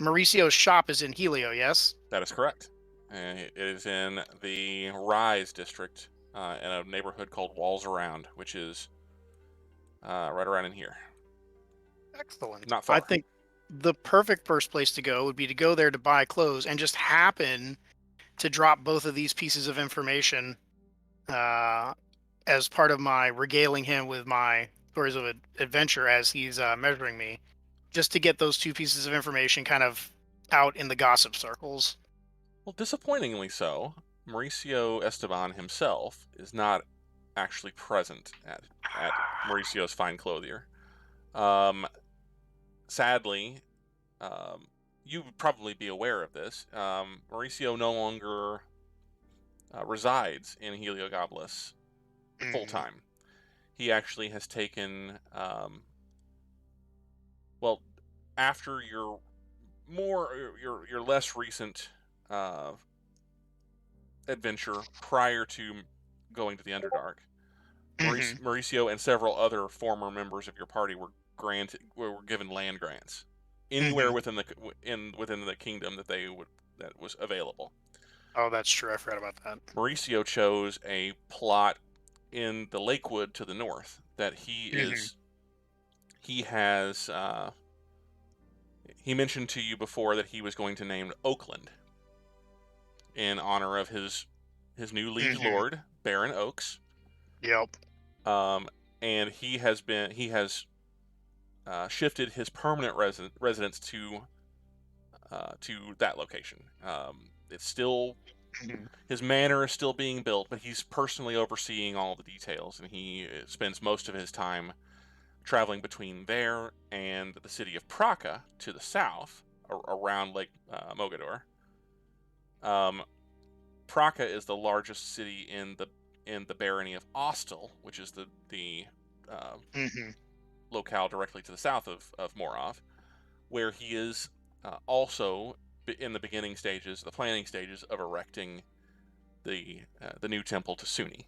[SPEAKER 6] Mauricio's shop is in Helio, yes?
[SPEAKER 1] That is correct. It is in the Rise district in a neighborhood called Walls Around, which is right around in here.
[SPEAKER 6] Excellent.
[SPEAKER 1] Not far.
[SPEAKER 6] I think the perfect first place to go would be to go there to buy clothes and just happen to drop both of these pieces of information as part of my regaling him with my stories of adventure as he's measuring me, just to get those two pieces of information kind of out in the gossip circles.
[SPEAKER 1] Well, disappointingly so, Mauricio Esteban himself is not actually present at Mauricio's Fine Clothier. Sadly, you would probably be aware of this. Mauricio no longer resides in Heliogabalus full time. He actually has taken, well, after your less recent adventure prior to going to the Underdark, Mauricio and several other former members of your party were given land grants anywhere within the kingdom that was available.
[SPEAKER 6] Oh, that's true. I forgot about that.
[SPEAKER 1] Mauricio chose a plot in the Lakewood to the north that he mentioned to you before that he was going to name Oakland in honor of his new liege lord, Baron Oks.
[SPEAKER 6] Yep.
[SPEAKER 1] And he has shifted his permanent residence to that location. It's still his manor is still being built, but he's personally overseeing all the details, and he spends most of his time traveling between there and the city of Praca to the south, around Lake Mogador. Praca is the largest city in the barony of Thoros'l, which is the locale directly to the south of Morov, where he is also in the planning stages of erecting the new temple to Suni.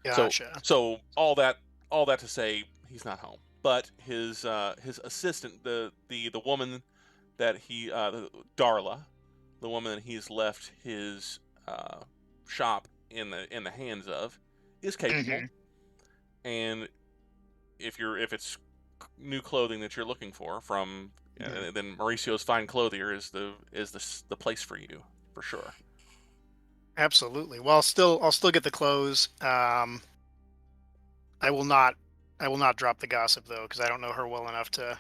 [SPEAKER 6] Gotcha.
[SPEAKER 1] So all that to say, he's not home. But his assistant, the woman that he Darla, the woman that he's left his shop in the hands of, is capable. And if it's new clothing that you're looking for from, then Mauricio's Fine Clothier is the place for you, for sure.
[SPEAKER 6] Absolutely. Well, I'll still get the clothes. I will not drop the gossip though, because I don't know her well enough to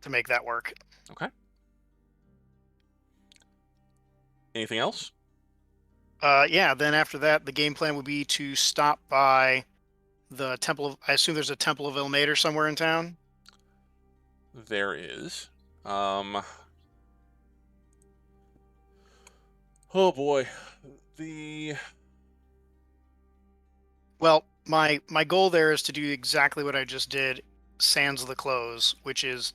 [SPEAKER 6] make that work.
[SPEAKER 1] Okay. Anything else?
[SPEAKER 6] Yeah. Then after that, the game plan would be to stop by the temple of. I assume there's a temple of Ilmater somewhere in town.
[SPEAKER 1] There is. Oh boy.
[SPEAKER 6] Well, my goal there is to do exactly what I just did, sans the clothes, which is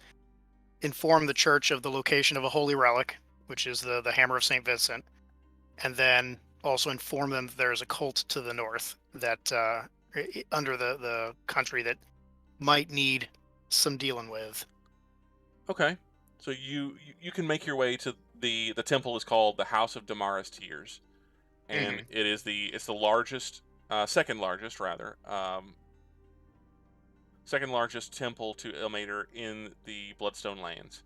[SPEAKER 6] inform the church of the location of a holy relic, which is the Hammer of St. Vincent, and then also inform them that there's a cult to the north that under the country that might need some dealing with.
[SPEAKER 1] Okay, so you can make your way to the temple is called the House of Damara's Tears, and it's the largest, second largest rather, second largest temple to Ilmater in the Bloodstone lands.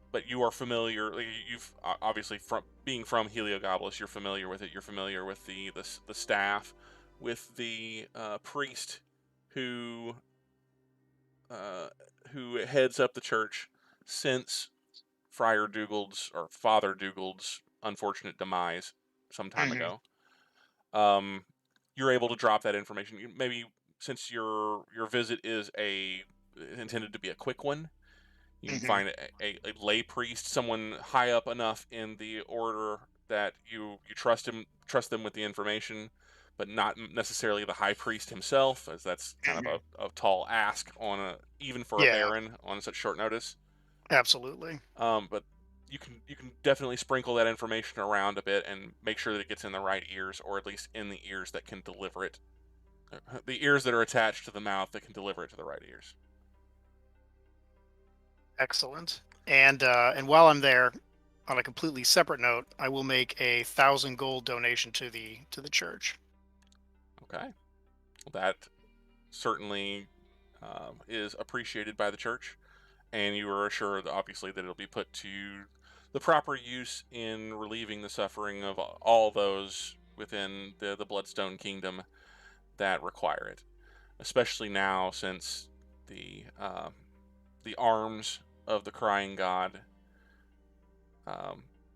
[SPEAKER 1] But you are familiar. You've obviously being from Heliogabalus, you're familiar with it. You're familiar with the staff, with the priest who heads up the church since Friar Dougal's or Father Dougal's unfortunate demise some time ago. You're able to drop that information. Maybe since your visit is intended to be a quick one, you can find a lay priest, someone high up enough in the order that you trust them with the information, but not necessarily the high priest himself, as that's kind of a tall ask even for a baron on such short notice.
[SPEAKER 6] Absolutely.
[SPEAKER 1] But you can definitely sprinkle that information around a bit and make sure that it gets in the right ears, or at least in the ears that can deliver it. The ears that are attached to the mouth that can deliver it to the right ears.
[SPEAKER 6] Excellent. And while I'm there, on a completely separate note, I will make 1,000 gold donation to the church.
[SPEAKER 1] Okay, well, that certainly is appreciated by the church, and you are assured, obviously, that it'll be put to the proper use in relieving the suffering of all those within the Bloodstone Kingdom that require it, especially now since the arms of the Crying God,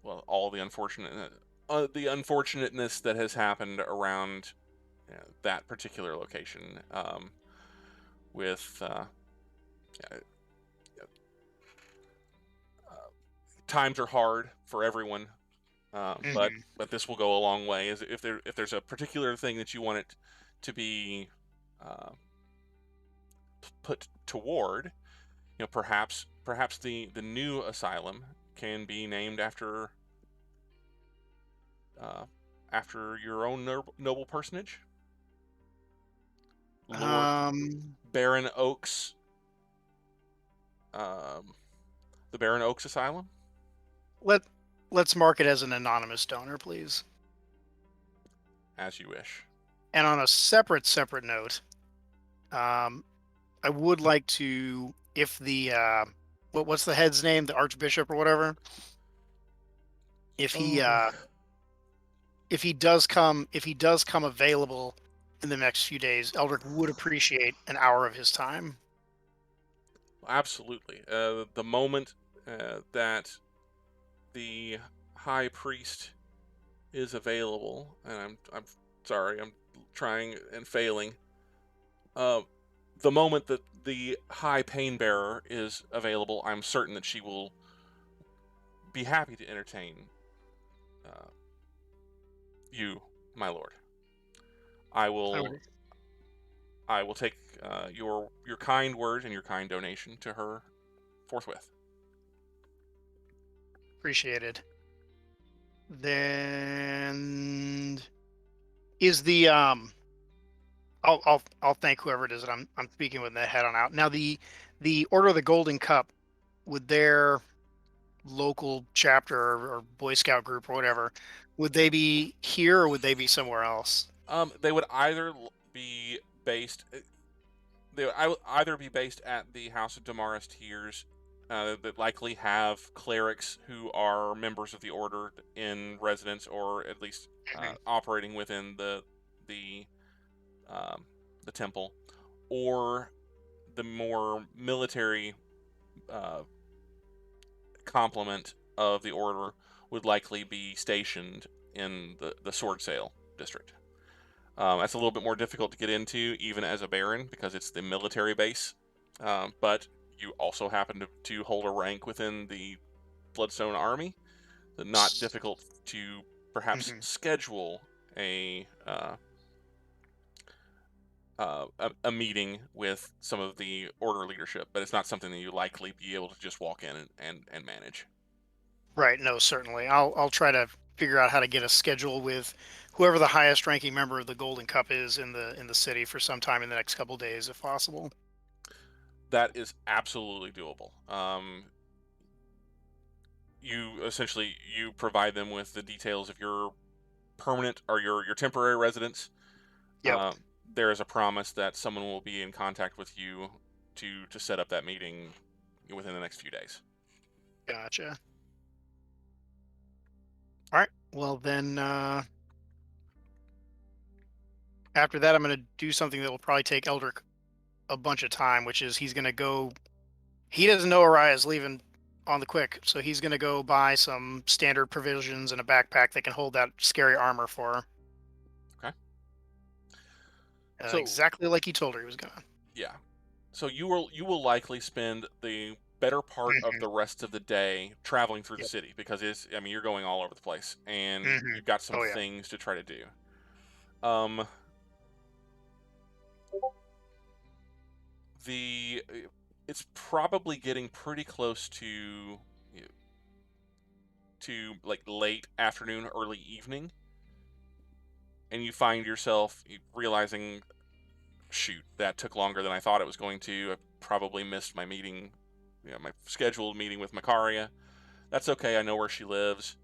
[SPEAKER 1] all the unfortunateness that has happened around that particular location, with times are hard for everyone, but this will go a long way. If there's a particular thing that you want it to be put toward, perhaps the new asylum can be named after your own noble personage, Lord Baron Oks, the Baron Oks Asylum.
[SPEAKER 6] Let's mark it as an anonymous donor, please.
[SPEAKER 1] As you wish.
[SPEAKER 6] And on a separate note, I would like to, if the what's the head's name, the Archbishop or whatever, if he does come available in the next few days, Eldrick would appreciate an hour of his time.
[SPEAKER 1] Absolutely. The moment that the High Priest is available, and I'm sorry, I'm trying and failing. The moment that the High Pain Bearer is available, I'm certain that she will be happy to entertain you, my lord. I will take your kind words and your kind donation to her forthwith.
[SPEAKER 6] Appreciated. Then is the I'll thank whoever it is that I'm speaking with and head on out. Now the Order of the Golden Cup, would their local chapter or Boy Scout group or whatever, would they be here or would they be somewhere else?
[SPEAKER 1] They would either be based. I would either be based at the House of Damara's Tears, that likely have clerics who are members of the order in residence, or at least operating within the temple, or the more military complement of the order would likely be stationed in the Sword Sale district. That's a little bit more difficult to get into, even as a baron, because it's the military base. But you also happen to hold a rank within the Bloodstone army. So not difficult to perhaps schedule a a meeting with some of the order leadership, but it's not something that you likely be able to just walk in and manage.
[SPEAKER 6] Right. No, certainly. I'll try to figure out how to get a schedule with whoever the highest ranking member of the Golden Cup is in the city for some time in the next couple days, if possible.
[SPEAKER 1] That is absolutely doable. You essentially you provide them with the details of your permanent or your temporary residence.
[SPEAKER 6] Yep.
[SPEAKER 1] There is a promise that someone will be in contact with you to set up that meeting within the next few days.
[SPEAKER 6] Gotcha. All right. Well, then after that, I'm going to do something that will probably take Eldrick a bunch of time, which is he's going to go. He doesn't know Araya's leaving on the quick, so he's going to go buy some standard provisions and a backpack that can hold that scary armor for her.
[SPEAKER 1] Okay. So
[SPEAKER 6] exactly like he told her he was going to.
[SPEAKER 1] Yeah. So you will likely spend the better part of the rest of the day traveling through the city because you're going all over the place and you've got some things to try to do. It's probably getting pretty close to like late afternoon, early evening, and you find yourself realizing, shoot, that took longer than I thought it was going to. I probably missed my meeting, my scheduled meeting with Makaria. That's okay. I know where she lives.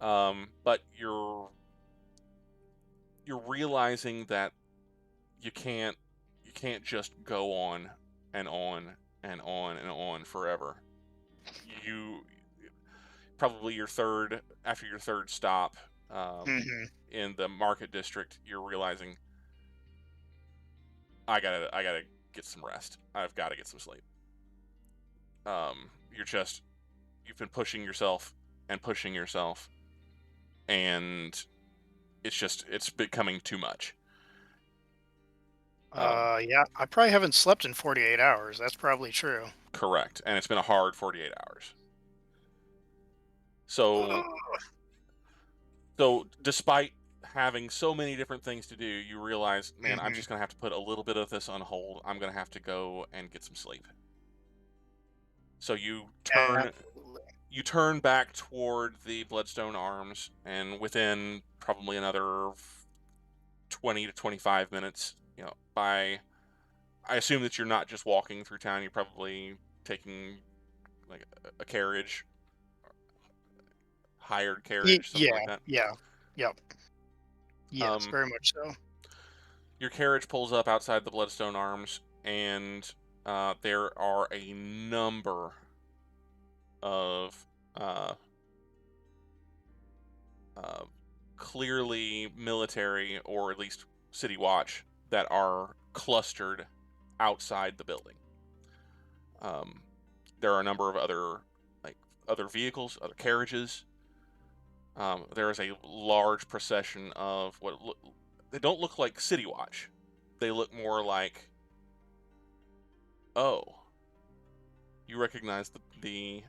[SPEAKER 1] But you're realizing that you can't just go on and on and on and on forever. You probably after your third stop in the market district, you're realizing I gotta get some rest. I've got to get some sleep. You've been pushing yourself, and it's becoming too much.
[SPEAKER 6] Yeah, I probably haven't slept in 48 hours. That's probably true.
[SPEAKER 1] Correct, and it's been a hard 48 hours. So despite having so many different things to do, you realize, man, I'm just going to have to put a little bit of this on hold. I'm going to have to go and get some sleep. So you turn back toward the Bloodstone Arms, and within probably another 20 to 25 minutes, I assume that you're not just walking through town. You're probably taking like a carriage, hired carriage, something like that.
[SPEAKER 6] Yeah. Yep. Yes, very much so.
[SPEAKER 1] Your carriage pulls up outside the Bloodstone Arms, and there are a number of clearly military, or at least city watch, that are clustered outside the building. There are a number of other vehicles, other carriages. There is a large procession of they don't look like city watch. They look more like, you recognize the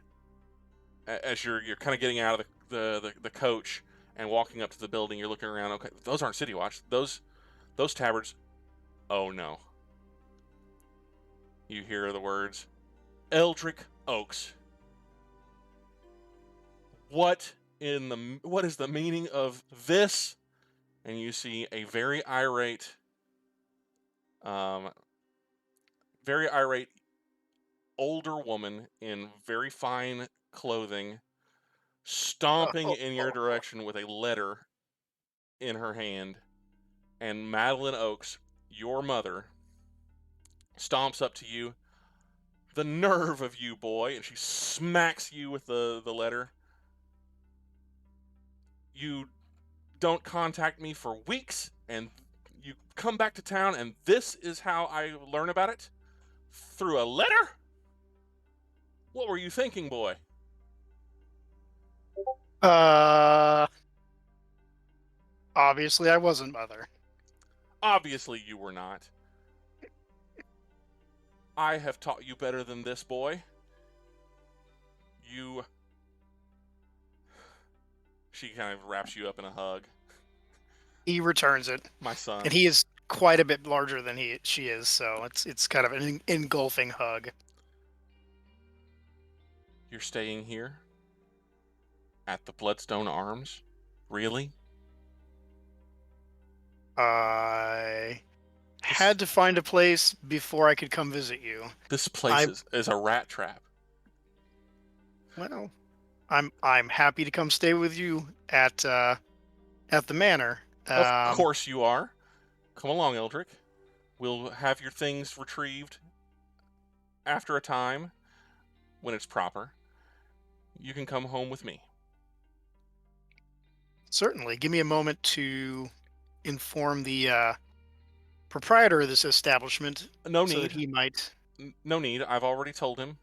[SPEAKER 1] as you're kind of getting out of the coach and walking up to the building. You're looking around. Okay, those aren't city watch. Those tabards. Oh no. You hear the words, Eldrick Oks. What is the meaning of this? And you see a very irate older woman in very fine clothing stomping in your direction with a letter in her hand, and Madeline Oaks, your mother, stomps up to you. The nerve of you, boy! And she smacks you with the letter. You don't contact me for weeks, and you come back to town, and this is how I learn about it? Through a letter? What were you thinking, boy?
[SPEAKER 6] Obviously I wasn't, Mother.
[SPEAKER 1] Obviously you were not. I have taught you better than this, boy. She kind of wraps you up in a hug.
[SPEAKER 6] He returns it.
[SPEAKER 1] My son.
[SPEAKER 6] And he is quite a bit larger than she is, so it's kind of an engulfing hug.
[SPEAKER 1] You're staying here? At the Bloodstone Arms? Really?
[SPEAKER 6] I had to find a place before I could come visit you.
[SPEAKER 1] This place is a rat trap.
[SPEAKER 6] Well, I'm happy to come stay with you at the manor.
[SPEAKER 1] Of course you are. Come along, Eldrick. We'll have your things retrieved after a time when it's proper. You can come home with me.
[SPEAKER 6] Certainly. Give me a moment to inform the proprietor of this establishment.
[SPEAKER 1] No
[SPEAKER 6] so
[SPEAKER 1] need.
[SPEAKER 6] that he might.
[SPEAKER 1] No need. I've already told him.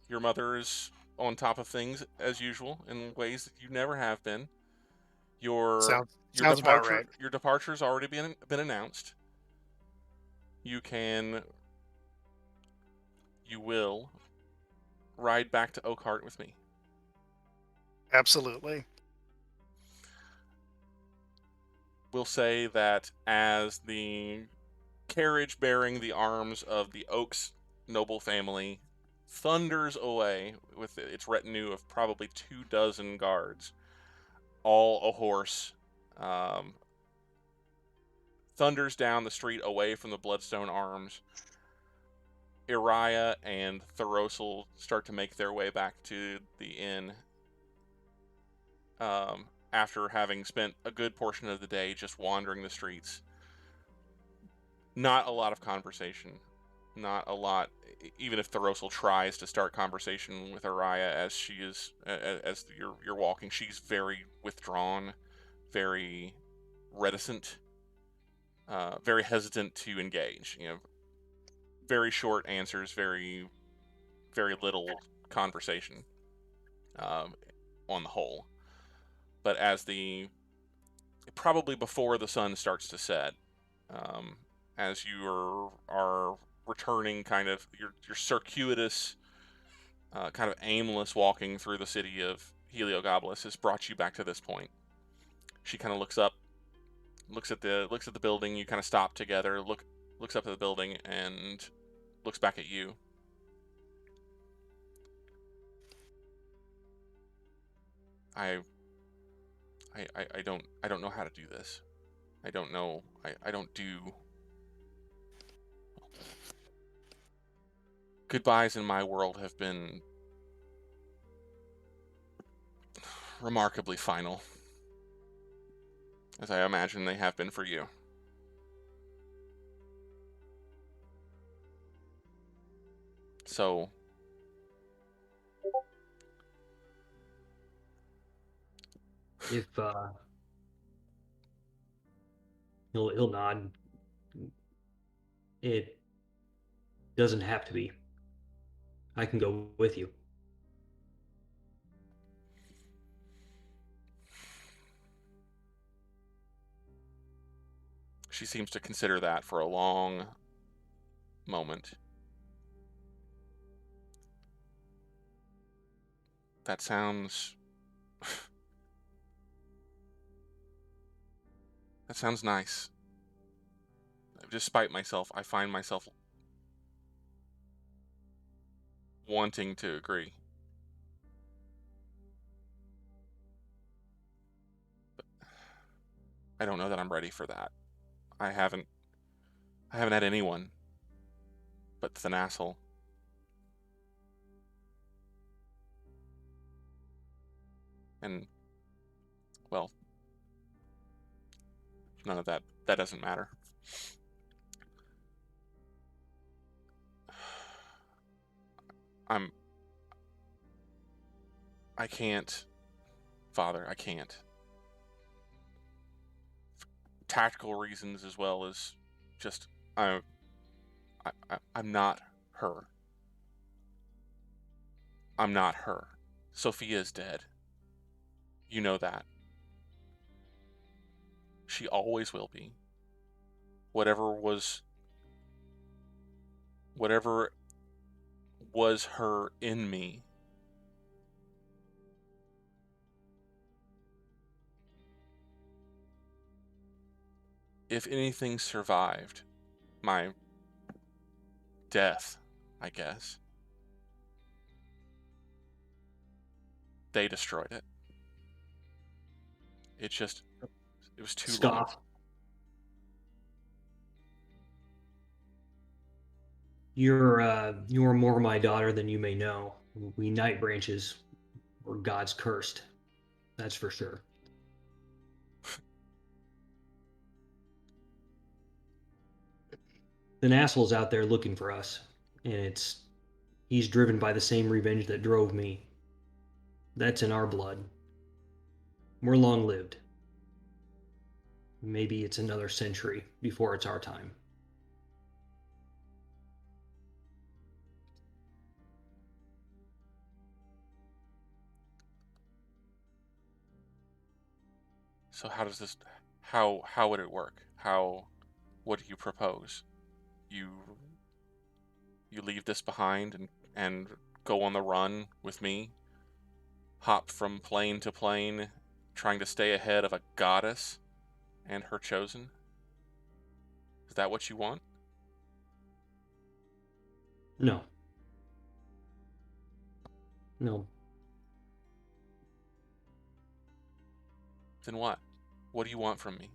[SPEAKER 1] Your mother is on top of things as usual in ways that you never have been. Your
[SPEAKER 6] Sounds about right.
[SPEAKER 1] Your departure's already been announced. You will ride back to Oakhart with me.
[SPEAKER 6] Absolutely.
[SPEAKER 1] We'll say that as the carriage bearing the arms of the Oks noble family thunders away with its retinue of probably 24 guards, all a horse, thunders down the street away from the Bloodstone Arms, Uriah and Thoros'l start to make their way back to the inn after having spent a good portion of the day just wandering the streets. Not a lot of conversation. Not a lot, even if Thoros'l tries to start conversation with Uriah as you're walking. She's very withdrawn, very reticent, very hesitant to engage. Very short answers, very, very little conversation on the whole. But probably before the sun starts to set, as you are returning, kind of your circuitous, kind of aimless walking through the city of Heliogabalus has brought you back to this point. She kind of looks up, looks at the building. You kind of stop together, looks up at the building, and looks back at you. I don't know how to do this. I don't know. I don't do. Goodbyes in my world have been remarkably final, as I imagine they have been for you. So,
[SPEAKER 2] if he'll nod. It doesn't have to be. I can go with you.
[SPEAKER 1] she seems to consider that for a long moment. That sounds... that sounds nice. Despite myself, I find myself wanting to agree. But I don't know that I'm ready for that. I haven't had anyone but thanas'l. And, well, none of that doesn't matter. I can't, Father, I can't. For tactical reasons as well as just, I'm not her. I'm not her. Sophia's dead. You know that. She always will be. Whatever was her in me, if anything survived my death, I guess, they destroyed it. It was too long.
[SPEAKER 2] Scoff. You're more my daughter than you may know. We Night Branches were God's cursed. That's for sure. The thanas'l's out there looking for us, and he's driven by the same revenge that drove me. That's in our blood. We're long-lived. Maybe it's another century before it's our time.
[SPEAKER 1] So how would it work? What do you propose? You leave this behind and go on the run with me? Hop from plane to plane, trying to stay ahead of a goddess and her chosen? Is that what you want?
[SPEAKER 2] No. No.
[SPEAKER 1] Then what? What do you want from me?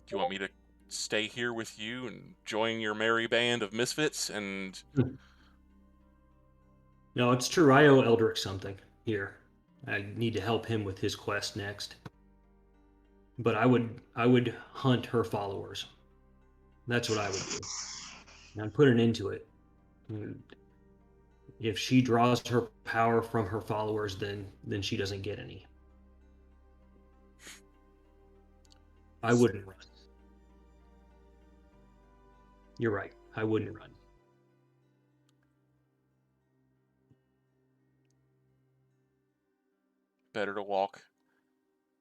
[SPEAKER 1] Do you want me to stay here with you and join your merry band of misfits and...
[SPEAKER 2] No, it's true. I owe Eldrick something here. I need to help him with his quest next. But I would hunt her followers. That's what I would do. And put an end to it. If she draws her power from her followers, then she doesn't get any. I wouldn't run. You're right. I wouldn't run.
[SPEAKER 1] Better to walk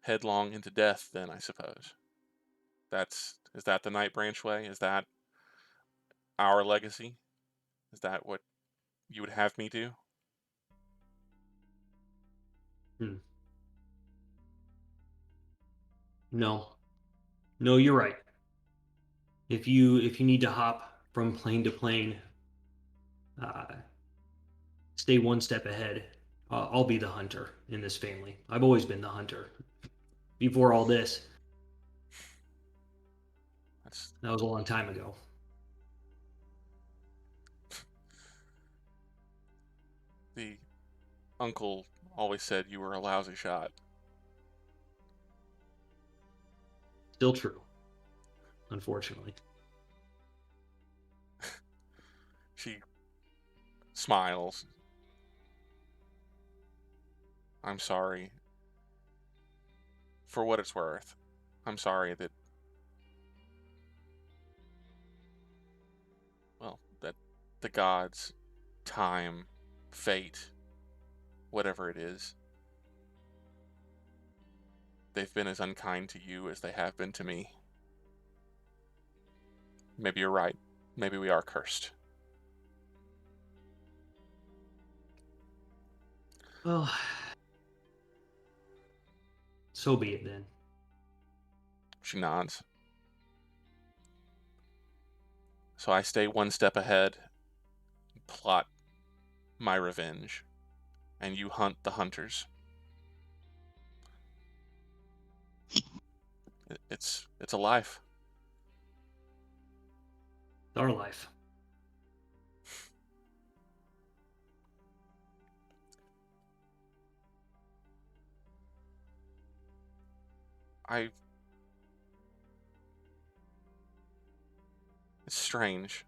[SPEAKER 1] headlong into death then, I suppose. Is that the Night Branch way? Is that our legacy? Is that what you would have me do?
[SPEAKER 2] No. No, you're right. If you need to hop from plane to plane, stay one step ahead. I'll be the hunter in this family. I've always been the hunter. Before all this. That was a long time ago.
[SPEAKER 1] The uncle always said you were a lousy shot.
[SPEAKER 2] Still true, unfortunately.
[SPEAKER 1] She smiles. I'm sorry. For what it's worth, I'm sorry that, well, that the gods, time, fate, whatever it is, they've been as unkind to you as they have been to me. Maybe you're right. Maybe we are cursed.
[SPEAKER 2] Well, so be it then.
[SPEAKER 1] She nods. So I stay one step ahead, plot my revenge, and you hunt the hunters. It's a life.
[SPEAKER 2] It's our life.
[SPEAKER 1] It's strange.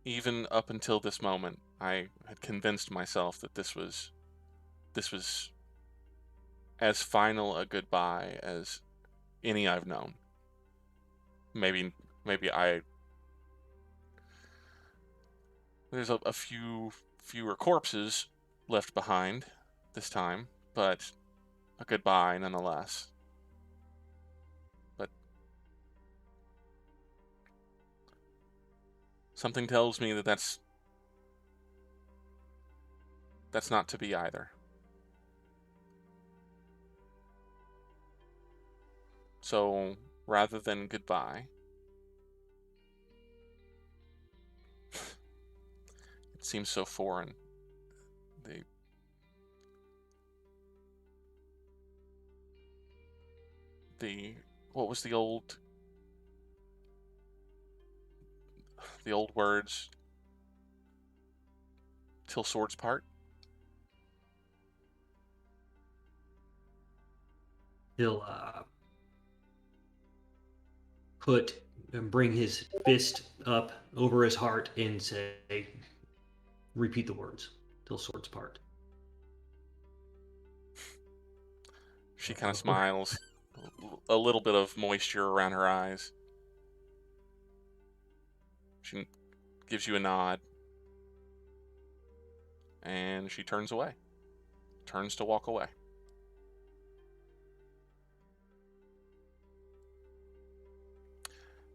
[SPEAKER 1] Even up until this moment, I had convinced myself that this was as final a goodbye as any I've known. Maybe there's a fewer corpses left behind this time, but a goodbye nonetheless. But something tells me that that's not to be either. So rather than goodbye, it seems so foreign. What was the old words? Till swords part.
[SPEAKER 2] He'll put and bring his fist up over his heart and say, repeat the words, till swords part.
[SPEAKER 1] She kind of smiles, a little bit of moisture around her eyes. She gives you a nod, and she turns away, turns to walk away.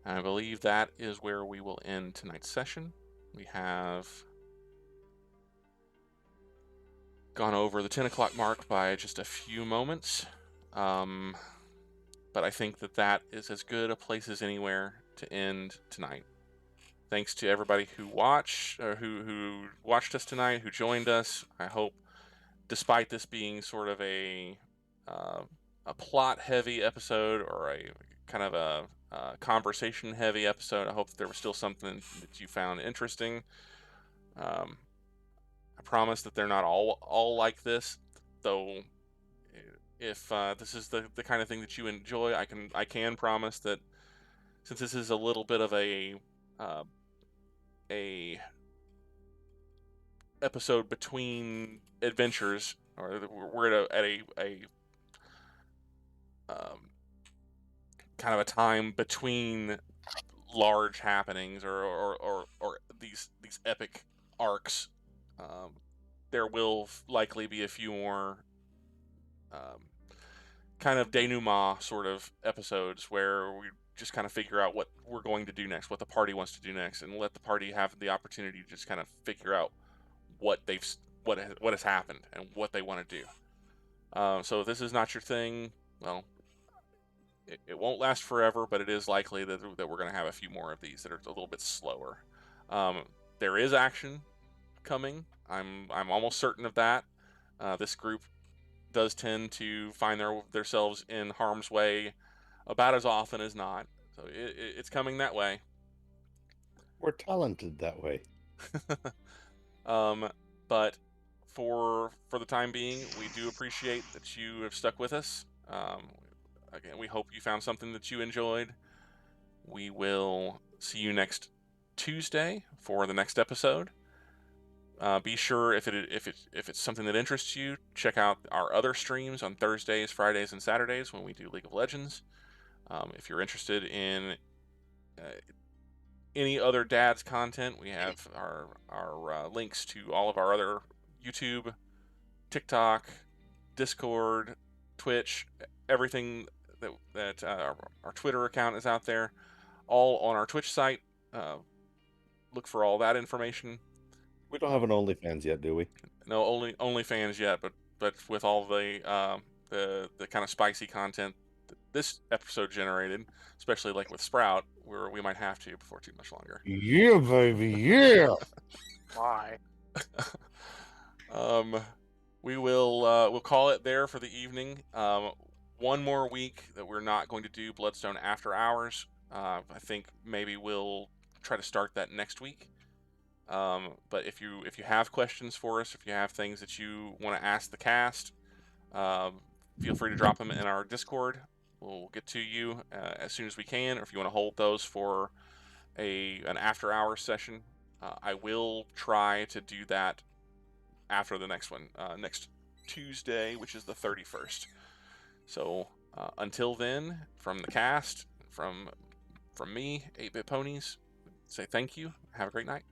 [SPEAKER 1] I believe that is where we will end tonight's session. We have gone over the 10 o'clock mark by just a few moments, but I think that is as good a place as anywhere to end tonight. Thanks to everybody who watched us tonight, who joined us. I hope, despite this being sort of a plot-heavy episode or a kind of a conversation-heavy episode, I hope that there was still something that you found interesting. I promise that they're not all like this, though. If this is the kind of thing that you enjoy, I can promise that since this is a little bit of a episode between adventures, or we're at a kind of a time between large happenings or these epic arcs. There will likely be a few more kind of denouement sort of episodes where we just kind of figure out what we're going to do next, what the party wants to do next, and let the party have the opportunity to just kind of figure out what has happened and what they want to do. So if this is not your thing, well, it won't last forever, but it is likely that we're going to have a few more of these that are a little bit slower. There is action coming. I'm almost certain of that. This group does tend to find themselves in harm's way about as often as not. So it's coming that way.
[SPEAKER 5] We're talented that way.
[SPEAKER 1] But for the time being, we do appreciate that you have stuck with us. Again, we hope you found something that you enjoyed. We will see you next Tuesday for the next episode. Be sure, if it's something that interests you, check out our other streams on Thursdays, Fridays, and Saturdays when we do League of Legends. If you're interested in any other Dad's content, we have our links to all of our other YouTube, TikTok, Discord, Twitch, everything that our Twitter account is out there, all on our Twitch site. Look for all that information.
[SPEAKER 5] We don't have an OnlyFans yet, do we?
[SPEAKER 1] No, OnlyFans yet, but with all the kind of spicy content that this episode generated, especially like with Sprout, we might have to before too much longer.
[SPEAKER 5] Yeah, baby, yeah.
[SPEAKER 6] Why?
[SPEAKER 1] We'll call it there for the evening. One more week that we're not going to do Bloodstone After Hours. I think maybe we'll try to start that next week. But if you have questions for us, if you have things that you want to ask the cast, feel free to drop them in our Discord. We'll get to you as soon as we can. Or if you want to hold those for an after hours session, I will try to do that after the next one, next Tuesday, which is the 31st. So until then, from the cast, from me, 8-BitPonies, say thank you. Have a great night.